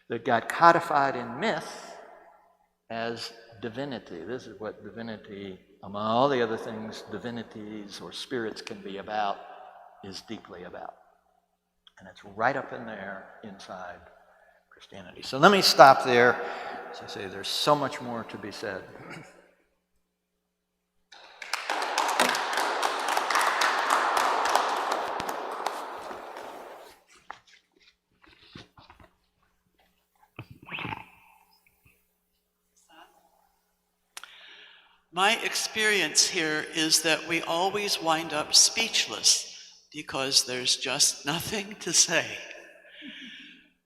that got codified in myth as divinity. This is what divinity, among all the other things divinities or spirits can be about, is deeply about. And it's right up in there inside Christianity. So let me stop there. As I say, there's so much more to be said. My experience here is that we always wind up speechless because there's just nothing to say.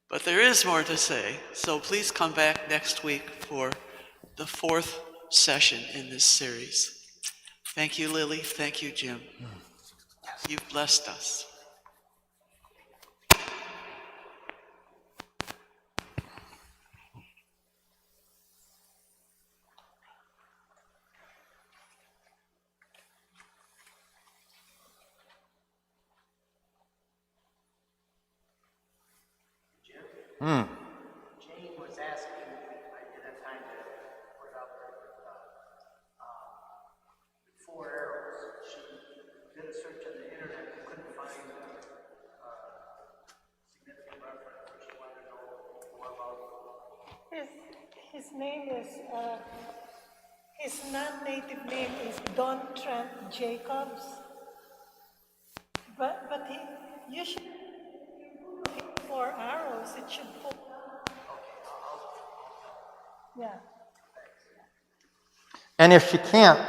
But there is more to say, so please come back next week for the 4th session in this series. Thank you, Lily. Thank you, Jim. You've blessed us. Jane was asking if I did have time to put out there with 4 arrows. She did a search on the internet and couldn't find significant reference, so she wanted to know more about His name is, his non-native name is Don Trent Jacobs. But you should 4 arrows, it should pull. Yeah. And if she can't